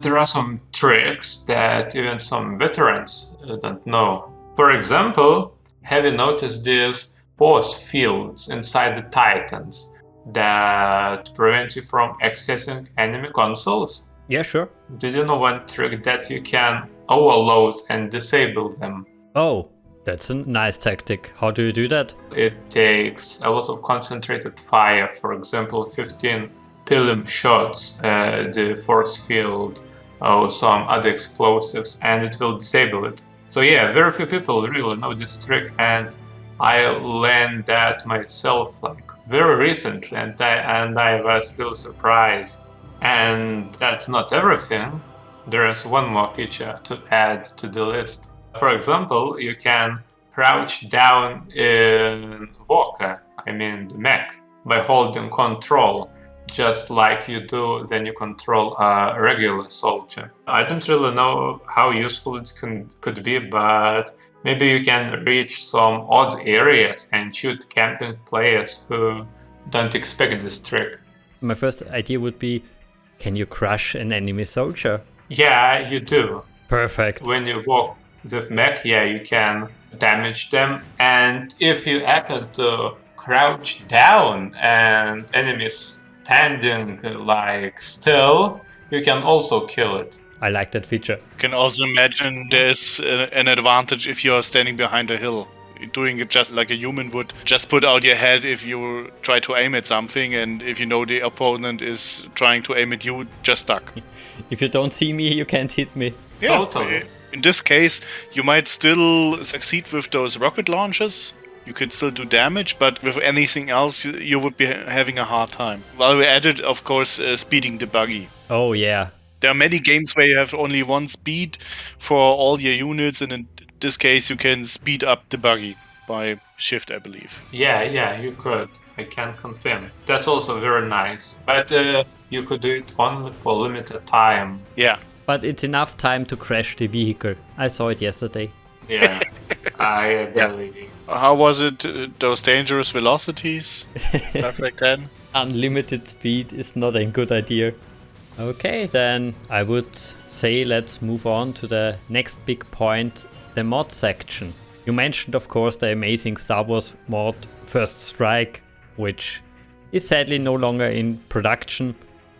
there are some tricks that even some veterans don't know. For example, have you noticed these pause fields inside the Titans that prevent you from accessing enemy consoles? Yeah, sure. Did you know one trick that you can overload and disable them? Oh, that's a nice tactic. How do you do that? It takes a lot of concentrated fire, for example, 15 pilum shots, the force field, or some other explosives, and it will disable it. So yeah, very few people really know this trick, and I learned that myself like very recently, and I was really surprised. And that's not everything. There is one more feature to add to the list. For example, you can crouch down in Vodka, I mean the mech, by holding Control. just like you do when you control a regular soldier. I don't really know how useful it could be, but maybe you can reach some odd areas and shoot camping players who don't expect this trick. My first idea would be, can you crush an enemy soldier? Yeah, you do. Perfect. When you walk with mech, yeah, you can damage them. And if you happen to crouch down and enemies standing like still, you can also kill it. I like that feature. You can also imagine there's an advantage if you're standing behind a hill. Doing it just like a human would. Just put out your head if you try to aim at something, and if you know the opponent is trying to aim at you, just duck. If you don't see me, you can't hit me. Yeah, Totally. in this case, you might still succeed with those rocket launches. You could still do damage, but with anything else, you would be having a hard time. While we added, of course, speeding the buggy. Oh yeah. There are many games where you have only one speed for all your units, and in this case, you can speed up the buggy by shift, I believe. Yeah, you could. I can confirm. That's also very nice. But you could do it only for limited time. Yeah. But it's enough time to crash the vehicle. I saw it yesterday. Yeah, I believe. How was it? Those dangerous velocities, stuff like that. Unlimited speed is not a good idea. Okay, then I would say let's move on to the next big point, the mod section. You mentioned, of course, the amazing Star Wars mod First Strike, which is sadly no longer in production,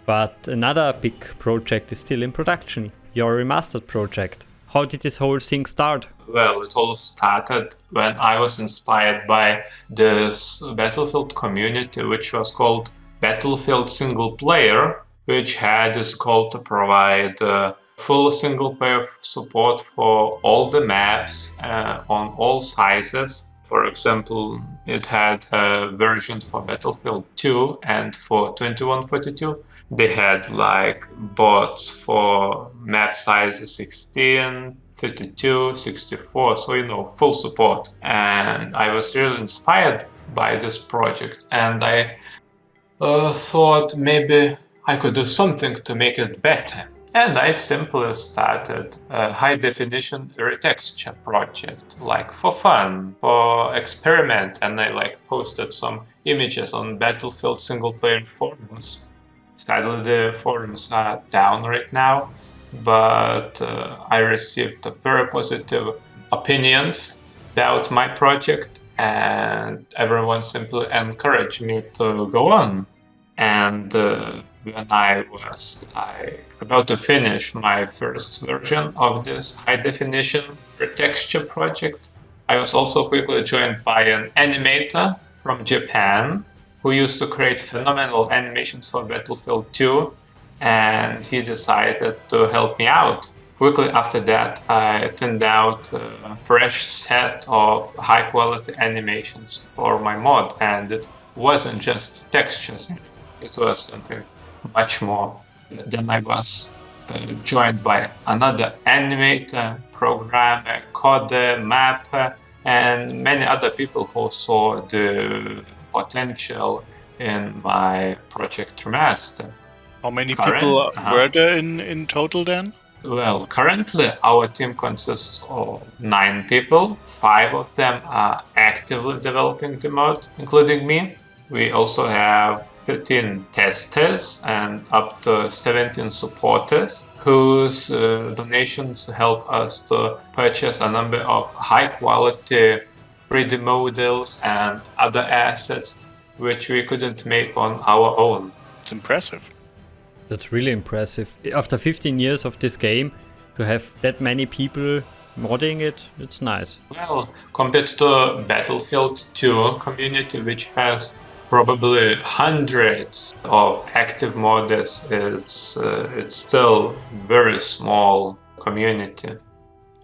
but another big project is still in production, your Remastered project. How did this whole thing start? Well, it all started when I was inspired by this Battlefield community, which was called Battlefield Single Player, which had this goal to provide full single player support for all the maps on all sizes. For example, it had a version for Battlefield 2 and for 2142. They had like bots for map sizes 16, 32, 64, so full support. And I was really inspired by this project, and I thought maybe I could do something to make it better. And I simply started a high definition retexture project, like for fun, for experiment, and I posted some images on Battlefield single player forums. Sadly, the forums are down right now, but I received very positive opinions about my project, and everyone simply encouraged me to go on. And when I was about to finish my first version of this high definition retexture project, I was also quickly joined by an animator from Japan who used to create phenomenal animations for Battlefield 2, and he decided to help me out. Quickly after that, I turned out a fresh set of high quality animations for my mod, and it wasn't just textures. It was something much more. Then I was joined by another animator, programmer, coder, mapper, and many other people who saw the potential in my project Remastered. How many people were there in total then? Well, currently our team consists of 9 people. 5 of them are actively developing the mod, including me. We also have 13 testers and up to 17 supporters whose donations help us to purchase a number of high-quality 3D models and other assets which we couldn't make on our own. It's impressive. That's really impressive. After 15 years of this game, to have that many people modding it, it's nice. Well, compared to Battlefield 2 community, which has probably hundreds of active modders, it's still very small community.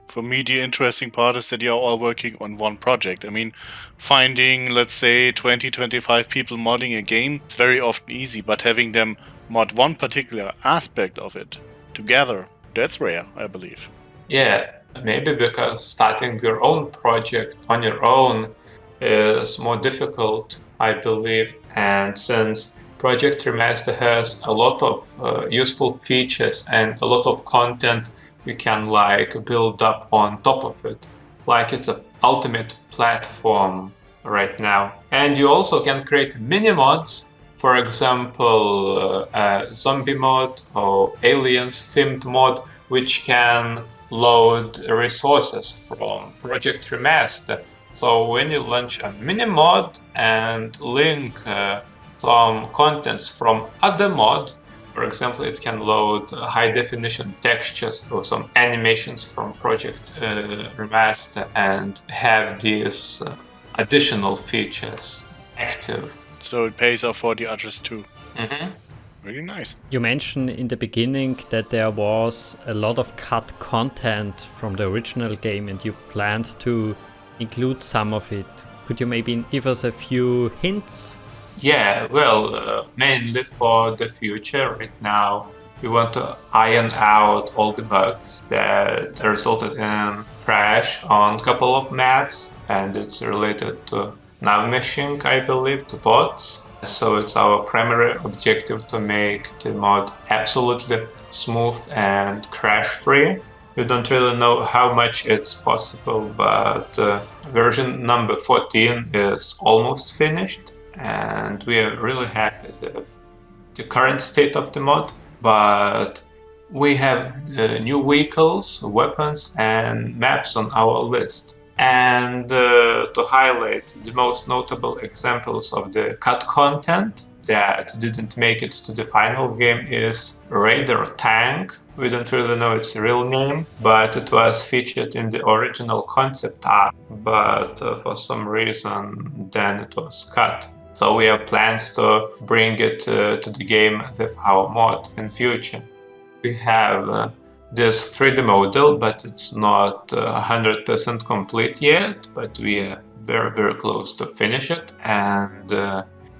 For me, the interesting part is that you're all working on one project. I mean, finding, let's say, 20, 25 people modding a game is very often easy, but having them mod one particular aspect of it together, that's rare, I believe. Yeah, maybe because starting your own project on your own is more difficult, I believe, and since Project Remaster has a lot of useful features and a lot of content you can build up on top of it. It's an ultimate platform right now. And you also can create mini mods, for example, a zombie mod or aliens themed mod, which can load resources from Project Remaster. So when you launch a mini mod and link some contents from other mods, for example, it can load high definition textures or some animations from Project Remaster and have these additional features active. So it pays off for the others too. Mm-hmm. Really nice. You mentioned in the beginning that there was a lot of cut content from the original game and you planned to include some of it. Could you maybe give us a few hints? Yeah, well, mainly for the future. Right now, we want to iron out all the bugs that resulted in crash on a couple of maps, and it's related to nav meshing, I believe, to bots. So it's our primary objective to make the mod absolutely smooth and crash-free. We don't really know how much it's possible, but version number 14 is almost finished, and we are really happy with the current state of the mod. But we have new vehicles, weapons, and maps on our list. And to highlight the most notable examples of the cut content that didn't make it to the final game is Raider Tank. We don't really know its real name, but it was featured in the original concept art, but for some reason then it was cut. So we have plans to bring it to the game with our mod in future. We have this 3D model, but it's not 100% complete yet, but we are very, very close to finish it. And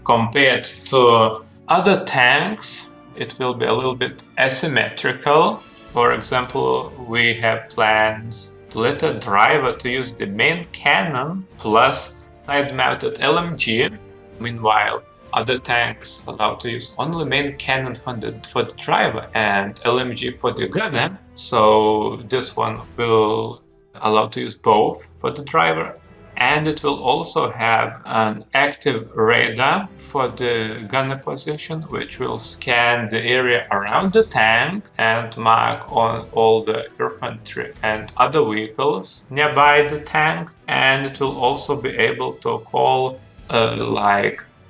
compared to other tanks, it will be a little bit asymmetrical. For example, we have plans to let a driver to use the main cannon plus side-mounted LMG. Meanwhile, other tanks allow to use only main cannon for the driver and LMG for the gunner. So this one will allow to use both for the driver. And it will also have an active radar for the gunner position, which will scan the area around the tank and mark on all the infantry and other vehicles nearby the tank. And it will also be able to call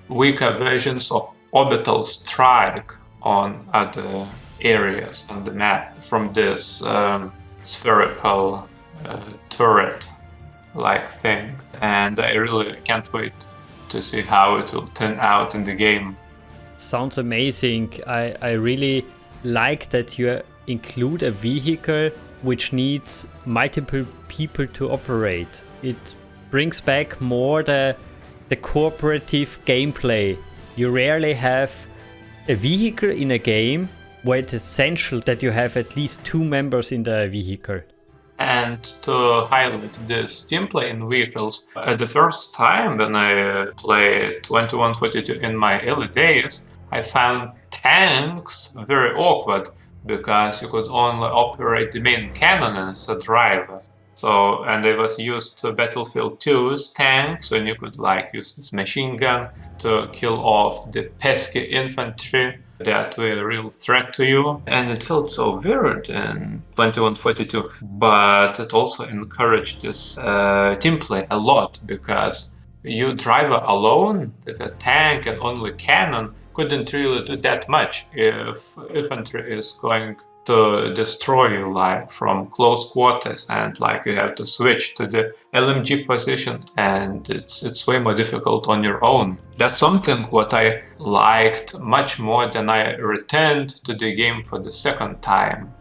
weaker versions of orbital strike on other areas on the map from this spherical turret-like thing. And I really can't wait to see how it will turn out in the game. Sounds amazing. I really like that you include a vehicle which needs multiple people to operate. It brings back more the cooperative gameplay. You rarely have a vehicle in a game where it's essential that you have at least 2 members in the vehicle. And to highlight this teamplay in vehicles, the first time when I played 2142 in my early days, I found tanks very awkward because you could only operate the main cannon as a driver. So, and I was used to Battlefield 2's tanks when you could use this machine gun to kill off the pesky infantry that were a real threat to you. And it felt so weird in 2142, but it also encouraged this team play a lot because you driver alone with a tank and only cannon couldn't really do that much if infantry is going to destroy you from close quarters, and you have to switch to the LMG position, and it's way more difficult on your own. That's something what I liked much more than I returned to the game for the second time.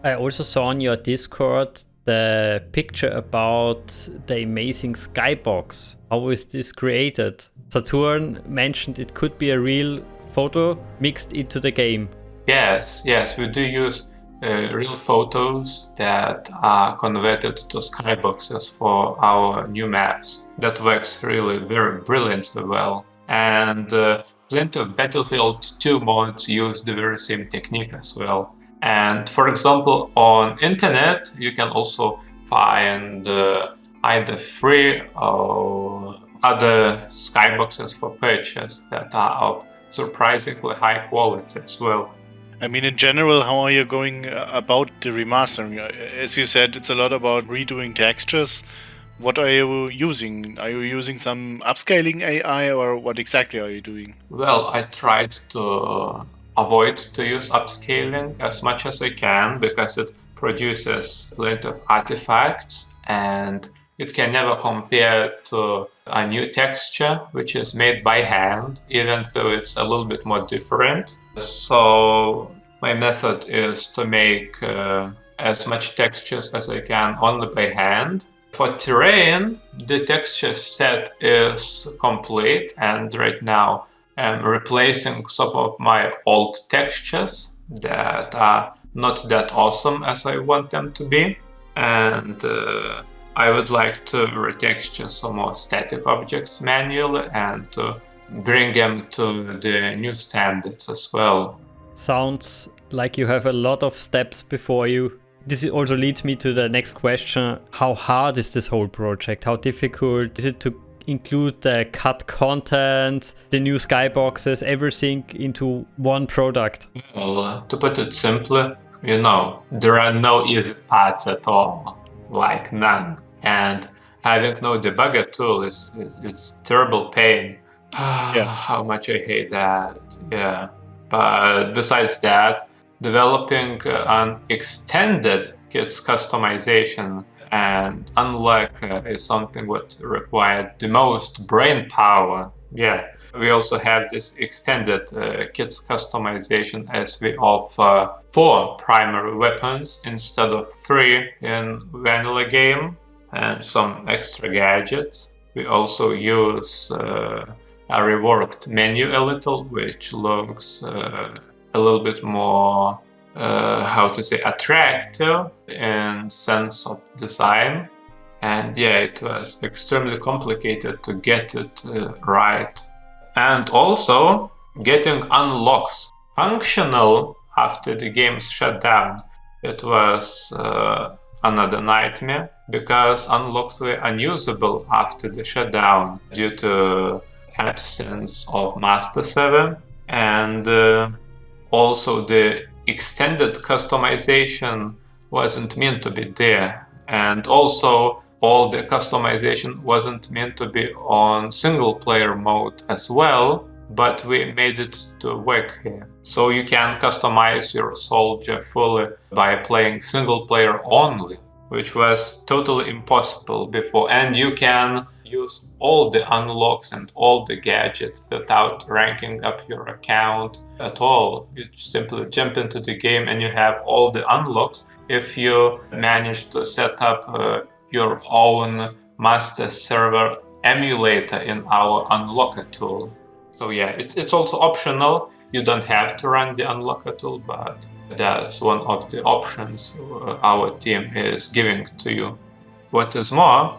I also saw on your Discord the picture about the amazing skybox. How was this created? Saturn mentioned it could be a real photo mixed into the game. Yes, we do use real photos that are converted to skyboxes for our new maps. That works really very brilliantly well. And plenty of Battlefield 2 mods use the very same technique as well. And for example, on internet, you can also find either free or other skyboxes for purchase that are of surprisingly high quality as well. I mean, in general, how are you going about the remastering? As you said, it's a lot about redoing textures. What are you using? Are you using some upscaling AI, or what exactly are you doing? Well, I tried to avoid to use upscaling as much as I can because it produces plenty of artifacts and it can never compare to a new texture which is made by hand, even though it's a little bit more different. So my method is to make as much textures as I can only by hand. For terrain, the texture set is complete, and right now I'm replacing some of my old textures that are not that awesome as I want them to be. And I would like to retexture some more static objects manually and to bring them to the new standards as well. Sounds like you have a lot of steps before you. This also leads me to the next question. How hard is this whole project? How difficult is it to include the cut content, the new skyboxes, everything into one product? Well, to put it simply, there are no easy parts at all, like none. And having no debugger tool is terrible pain. Yeah. How much I hate that. Yeah. But besides that, developing an extended kit's customization and unlock is something what required the most brain power. Yeah. We also have this extended kit's customization as we offer 4 primary weapons instead of 3 in vanilla game and some extra gadgets. We also use a reworked menu a little, which looks a little bit more, attractive in sense of design. And yeah, it was extremely complicated to get it right. And also, getting unlocks functional after the game's shut down. It was another nightmare because unlocks were unusable after the shutdown due to absence of Master 7 and also the extended customization wasn't meant to be there, and also all the customization wasn't meant to be on single player mode as well, but we made it to work here. So you can customize your soldier fully by playing single player only, which was totally impossible before, and you can use all the unlocks and all the gadgets without ranking up your account at all. You simply jump into the game and you have all the unlocks if you manage to set up your own master server emulator in our unlocker tool. So yeah, it's also optional. You don't have to run the unlocker tool, but that's one of the options our team is giving to you. What is more,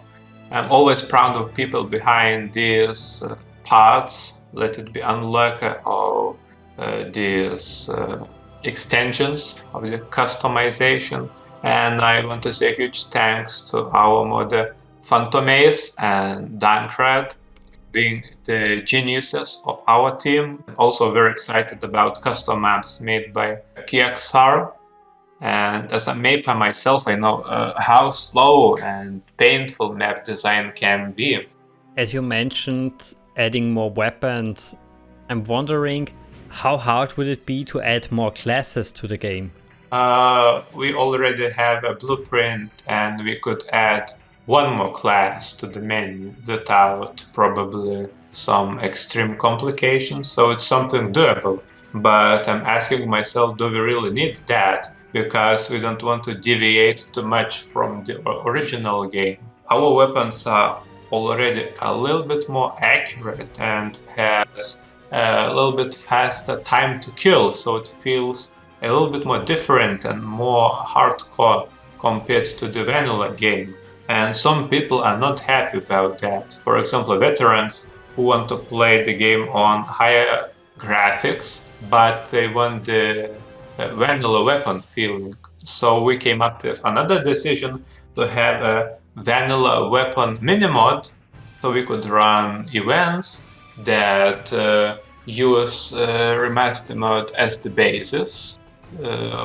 I'm always proud of people behind these parts, let it be unlocker or these extensions of the customization. And I want to say huge thanks to our modder Phantomace and Dankred being the geniuses of our team. Also very excited about custom maps made by Kiaxar. And as a mapper myself, I know how slow and painful map design can be. As you mentioned, adding more weapons, I'm wondering how hard would it be to add more classes to the game? We already have a blueprint and we could add one more class to the menu without probably some extreme complications, so it's something doable. But I'm asking myself, do we really need that? Because we don't want to deviate too much from the original game. Our weapons are already a little bit more accurate and has a little bit faster time to kill, so it feels a little bit more different and more hardcore compared to the vanilla game. And some people are not happy about that. For example, veterans who want to play the game on higher graphics, but they want the vanilla weapon feeling. So we came up with another decision to have a vanilla weapon minimod, so we could run events that use remaster mode as the basis,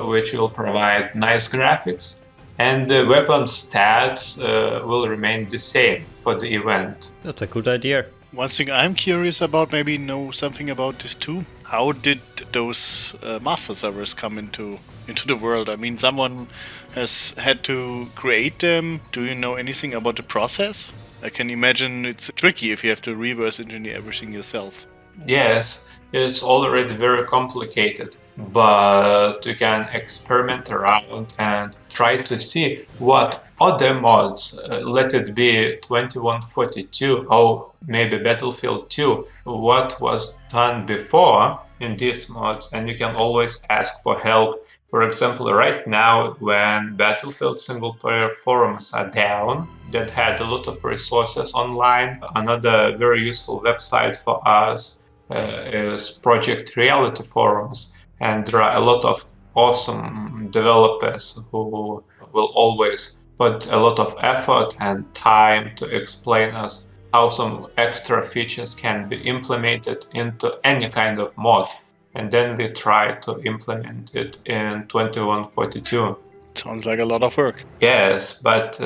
which will provide nice graphics, and the weapon stats will remain the same for the event. That's a good idea. One thing I'm curious about, maybe know something about this too. How did those master servers come into the world? I mean, someone has had to create them. Do you know anything about the process? I can imagine it's tricky if you have to reverse engineer everything yourself. Yes, it's already very complicated, but you can experiment around and try to see what other mods, let it be 2142 or maybe Battlefield 2, what was done before in these mods, and you can always ask for help. For example, right now, when Battlefield single-player forums are down, that had a lot of resources online, another very useful website for us is Project Reality forums, and there are a lot of awesome developers who will always put a lot of effort and time to explain us how some extra features can be implemented into any kind of mod. And then we try to implement it in 2142. Sounds like a lot of work. Yes, but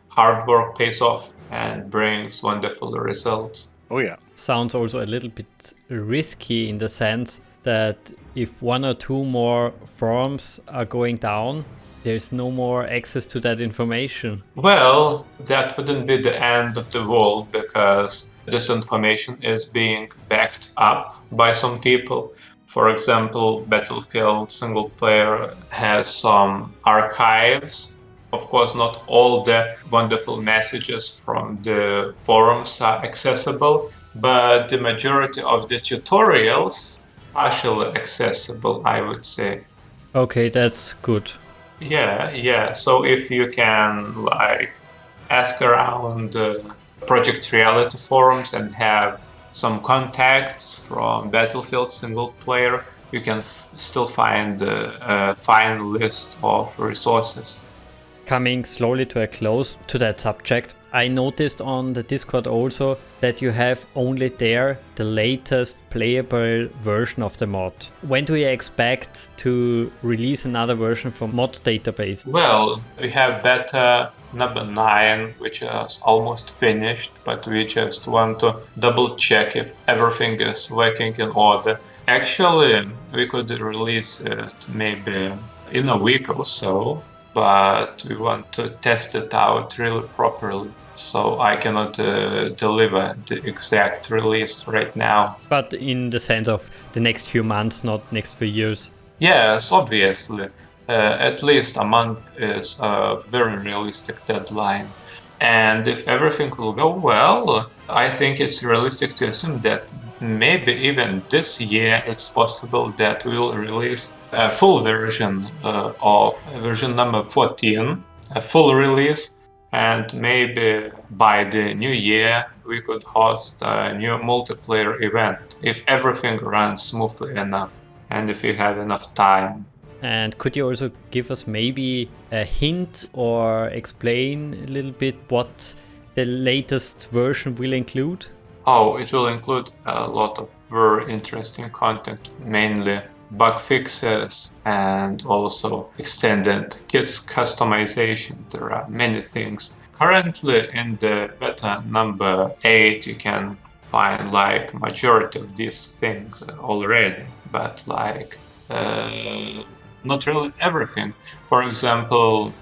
hard work pays off and brings wonderful results. Oh yeah. Sounds also a little bit risky in the sense that if one or two more forums are going down, there's no more access to that information. Well, that wouldn't be the end of the world, because this information is being backed up by some people. For example, Battlefield single player has some archives. Of course, not all the wonderful messages from the forums are accessible, but the majority of the tutorials are partially accessible, I would say. Okay, that's good. Yeah. So if you can ask around Project Reality forums and have some contacts from Battlefield single player, you can still find a fine list of resources. Coming slowly to a close to that subject, I noticed on the Discord also that you have only there the latest playable version of the mod. When do you expect to release another version for mod database? Well, we have beta number 9, which is almost finished, but we just want to double check if everything is working in order. Actually, we could release it maybe in a week or so, but we want to test it out really properly. So I cannot deliver the exact release right now. But in the sense of the next few months, not next few years. Yes, obviously. At least a month is a very realistic deadline. And if everything will go well, I think it's realistic to assume that maybe even this year it's possible that we'll release a full version of version number 14, a full release, and maybe by the new year we could host a new multiplayer event if everything runs smoothly enough and if we have enough time. And could you also give us maybe a hint or explain a little bit what the latest version will include? Oh, it will include a lot of very interesting content, mainly bug fixes and also extended kits customization. There are many things. Currently in the beta number 8, you can find majority of these things already, but not really everything. For example,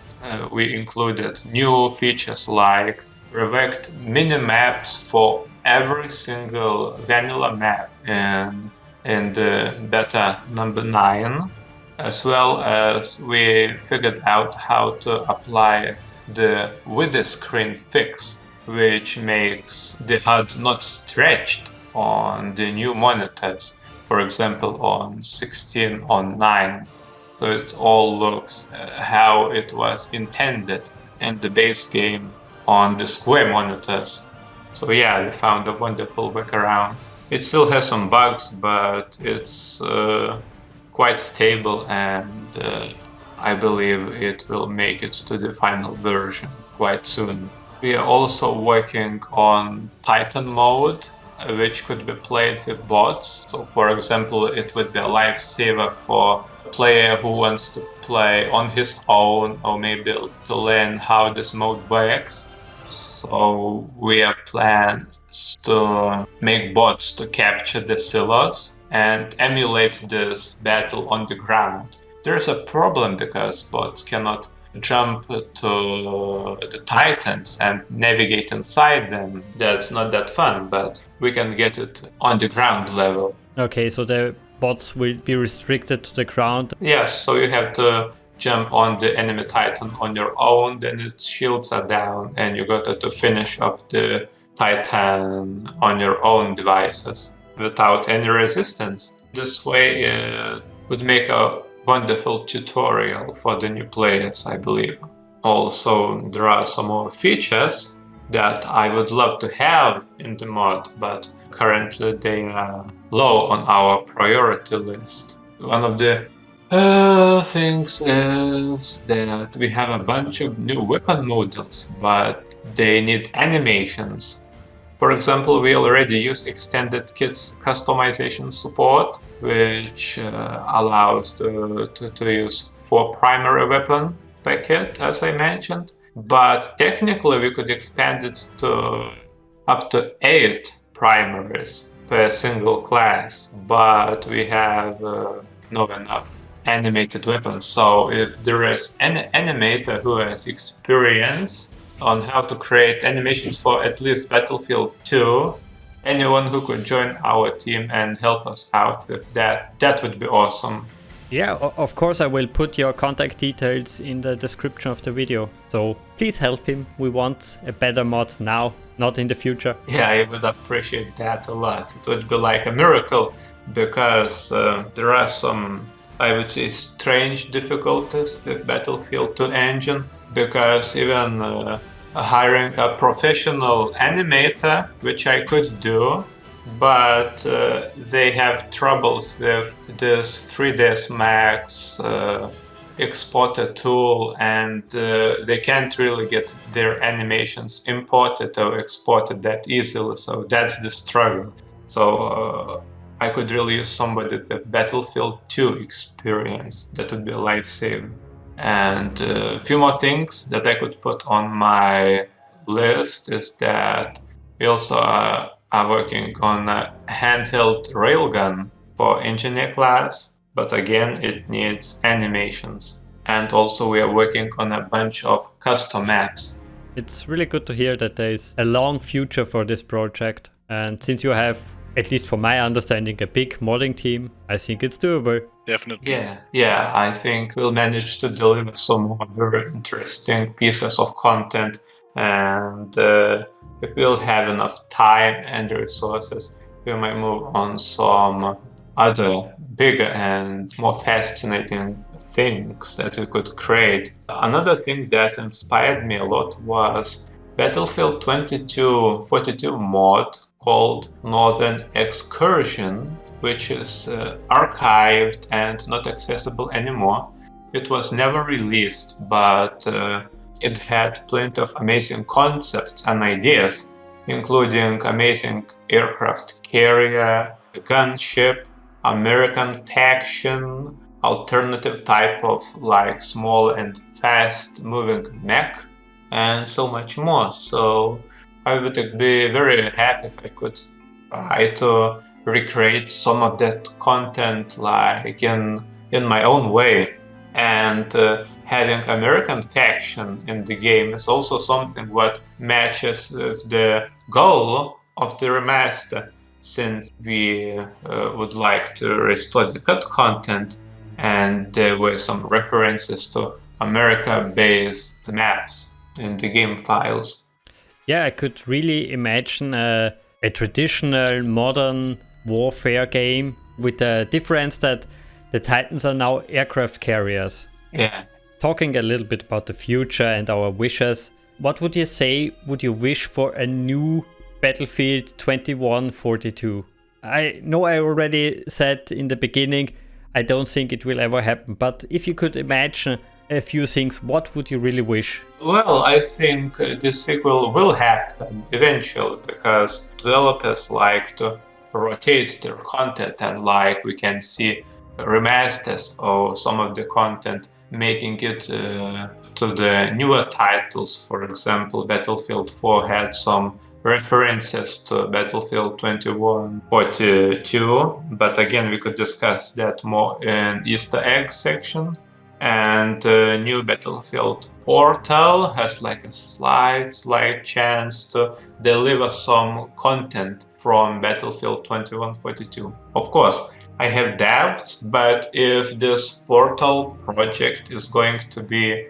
we included new features like revoked mini-maps for every single vanilla map in the beta number 9, as well as we figured out how to apply the width screen fix, which makes the HUD not stretched on the new monitors, for example on 16 on 9. So it all looks how it was intended in the base game on the square monitors. So yeah, we found a wonderful workaround. It still has some bugs, but it's quite stable, and I believe it will make it to the final version quite soon. We are also working on Titan mode, which could be played with bots. So, for example, it would be a lifesaver for a player who wants to play on his own, or maybe to learn how this mode works. So we have planned to make bots to capture the silos and emulate this battle on the ground. There's a problem because bots cannot jump to the titans and navigate inside them. That's not that fun, but we can get it on the ground level. Okay, so the bots will be restricted to the ground. Yes, so you have to jump on the enemy titan on your own, then its shields are down, and you got to finish up the titan on your own devices without any resistance. This way it would make a wonderful tutorial for the new players, I believe. Also, there are some more features that I would love to have in the mod, but currently they are low on our priority list. One of the things is that we have a bunch of new weapon models, but they need animations. For example, we already use extended kits customization support, which allows to use 4 primary weapon per kit, as I mentioned. But technically, we could expand it to up to 8 primaries per single class, but we have not enough animated weapons. So if there is an animator who has experience on how to create animations for at least Battlefield 2, anyone who could join our team and help us out with that, that would be awesome. Yeah, of course I will put your contact details in the description of the video. So please help him. We want a better mod now, not in the future. Yeah, I would appreciate that a lot. It would be like a miracle, because there are some, I would say, strange difficulties with Battlefield 2 engine, because even hiring a professional animator, which I could do, but they have troubles with this 3ds Max exporter tool, and they can't really get their animations imported or exported that easily, so that's the struggle. So I could really use somebody with Battlefield 2 experience. That would be a lifesaver. And a few more things that I could put on my list is that we also are working on a handheld railgun for engineer class, but again it needs animations. And also we are working on a bunch of custom maps. It's really good to hear that there is a long future for this project, and since you have, at least from my understanding, a big modding team, I think it's doable. Definitely. Yeah, I think we'll manage to deliver some more very interesting pieces of content, and if we'll have enough time and resources, we might move on some other bigger and more fascinating things that we could create. Another thing that inspired me a lot was Battlefield 2242 mod called Northern Excursion, which is archived and not accessible anymore. It was never released, but it had plenty of amazing concepts and ideas, including amazing aircraft carrier, a gunship, American faction, alternative type of like small and fast moving mech, and so much more. So I would be very happy if I could try to recreate some of that content like in my own way. And having American faction in the game is also something what matches with the goal of the remaster, since we would like to restore the cut content, and there were some references to America-based maps in the game files. Yeah, I could really imagine a traditional modern warfare game with the difference that the Titans are now aircraft carriers. Yeah. Talking a little bit about the future and our wishes, what would you say would you wish for a new Battlefield 2142? I know I already said in the beginning, I don't think it will ever happen, but if you could imagine a few things, what would you really wish? Well, I think this sequel will happen eventually because developers like to rotate their content, and like we can see remasters of some of the content, making it to the newer titles. For example, Battlefield 4 had some references to Battlefield 2142, but again, we could discuss that more in Easter egg section. And new Battlefield Portal has like a slight chance to deliver some content from Battlefield 2142. Of course, I have doubts, but if this Portal project is going to be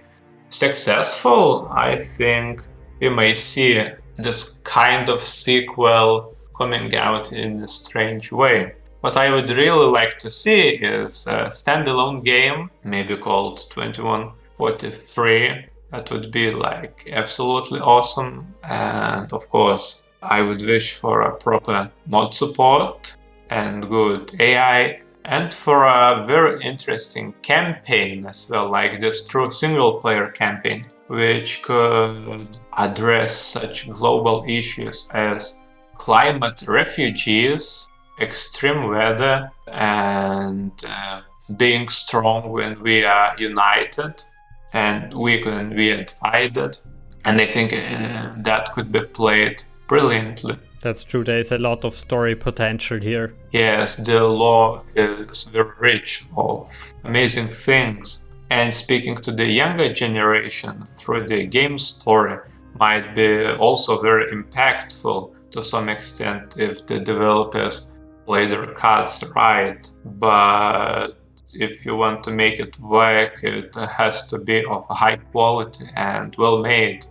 successful, I think we may see this kind of sequel coming out in a strange way. What I would really like to see is a standalone game, maybe called 2143. That would be like absolutely awesome. And of course, I would wish for a proper mod support and good AI, and for a very interesting campaign as well, like this true single player campaign, which could address such global issues as climate refugees, extreme weather, and being strong when we are united and weak when we are divided. And I think that could be played brilliantly. That's true, there is a lot of story potential here. Yes, the lore is very rich of amazing things. And speaking to the younger generation through the game story might be also very impactful to some extent if the developers play their cards right. But if you want to make it work, it has to be of high quality and well made.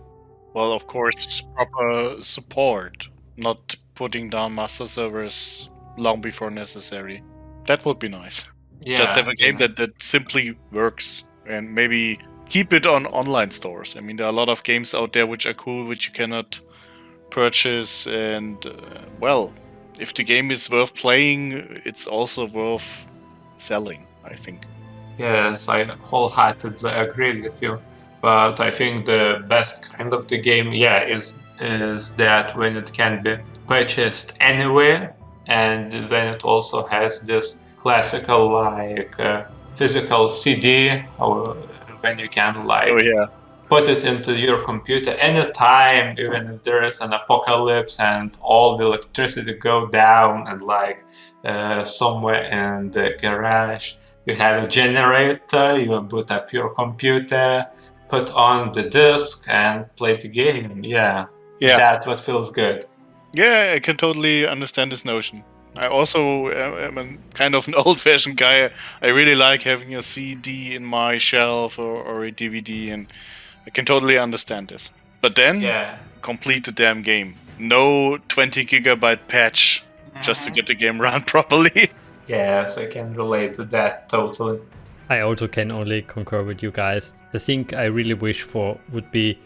Well, of course, proper support, not putting down master servers long before necessary. That would be nice. Yeah, Just have a game that simply works, and maybe keep it on online stores. I mean, there are a lot of games out there which are cool, which you cannot purchase, and well, if the game is worth playing, it's also worth selling, I think. Yes, I wholeheartedly agree with you. But I think the best kind of the game, is that when it can be purchased anywhere, and then it also has this classical like physical CD, or when you can like put it into your computer anytime, even if there is an apocalypse and all the electricity go down, and like somewhere in the garage you have a generator, you boot up your computer, put on the disc and play the game. Yeah. That's what feels good. Yeah, I can totally understand this notion. I also am a kind of an old-fashioned guy. I really like having a CD in my shelf or a DVD, and I can totally understand this. But then, complete the damn game. No 20 gigabyte patch just to get the game run properly. Yes, I can relate to that totally. I also can only concur with you guys. The thing I really wish for would be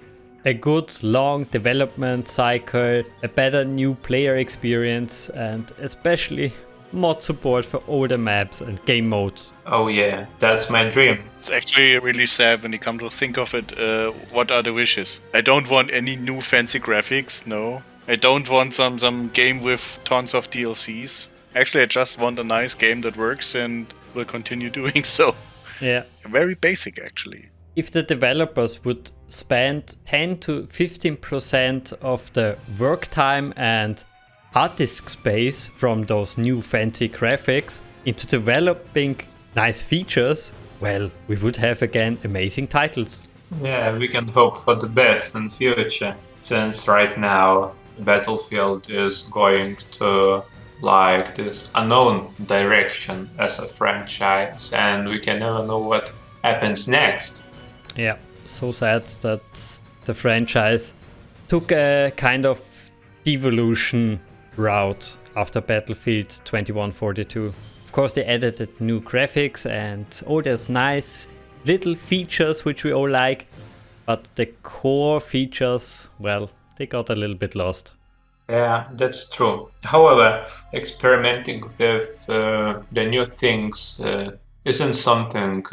a good long development cycle, a better new player experience, and especially mod support for older maps and game modes. Oh yeah, that's my dream. It's actually really sad when you come to think of it. What are the wishes? I don't want any new fancy graphics, no. I don't want some game with tons of DLCs. Actually, I just want a nice game that works and will continue doing so. Yeah. Very basic, actually. If the developers would spend 10 to 15% of the work time and hard disk space from those new fancy graphics into developing nice features, well, we would have again amazing titles. Yeah, we can hope for the best in future, since right now Battlefield is going to like this unknown direction as a franchise, and we can never know what happens next. Yeah, so sad that the franchise took a kind of devolution route after Battlefield 2142. Of course, they added new graphics and there's nice little features which we all like, but the core features, well, they got a little bit lost. Yeah, that's true. However, experimenting with the new things isn't something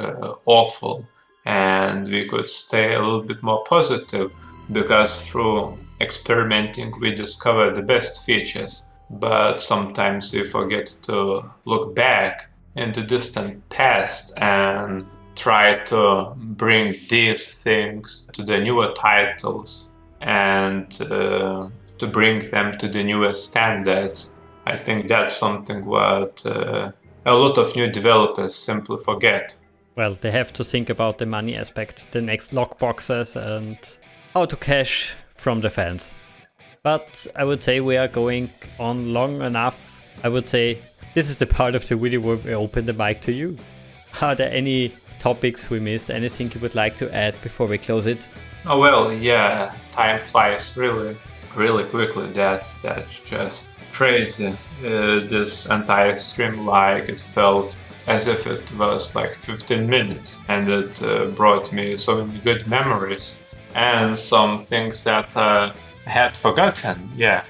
awful, and we could stay a little bit more positive because through experimenting we discover the best features. But sometimes we forget to look back in the distant past and try to bring these things to the newer titles and to bring them to the newest standards. I think that's something what a lot of new developers simply forget. Well, they have to think about the money aspect, the next lockboxes, and how to cash from the fans. But I would say we are going on long enough. I would say this is the part of the video where we open the mic to you. Are there any topics we missed? Anything you would like to add before we close it? Oh well, yeah, time flies really quickly. That's just crazy. This entire stream, like, it felt as if it was like 15 minutes, and it brought me so many good memories and some things that I had forgotten. Yeah,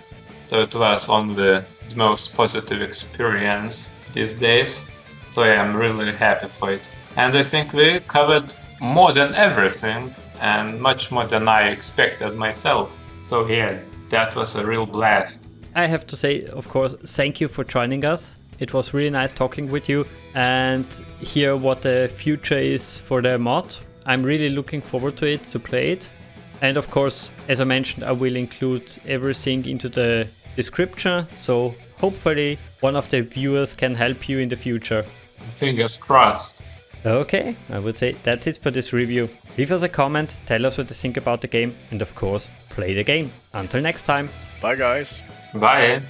so it was only the most positive experience these days. So yeah, I'm really happy for it. And I think we covered more than everything, and much more than I expected myself. So yeah, that was a real blast. I have to say, of course, thank you for joining us. It was really nice talking with you and hear what the future is for the mod. I'm really looking forward to it, to play it. And of course, as I mentioned, I will include everything into the description. So hopefully one of the viewers can help you in the future. Fingers crossed. Okay, I would say that's it for this review. Leave us a comment, tell us what you think about the game, and of course, play the game. Until next time. Bye, guys. Bye.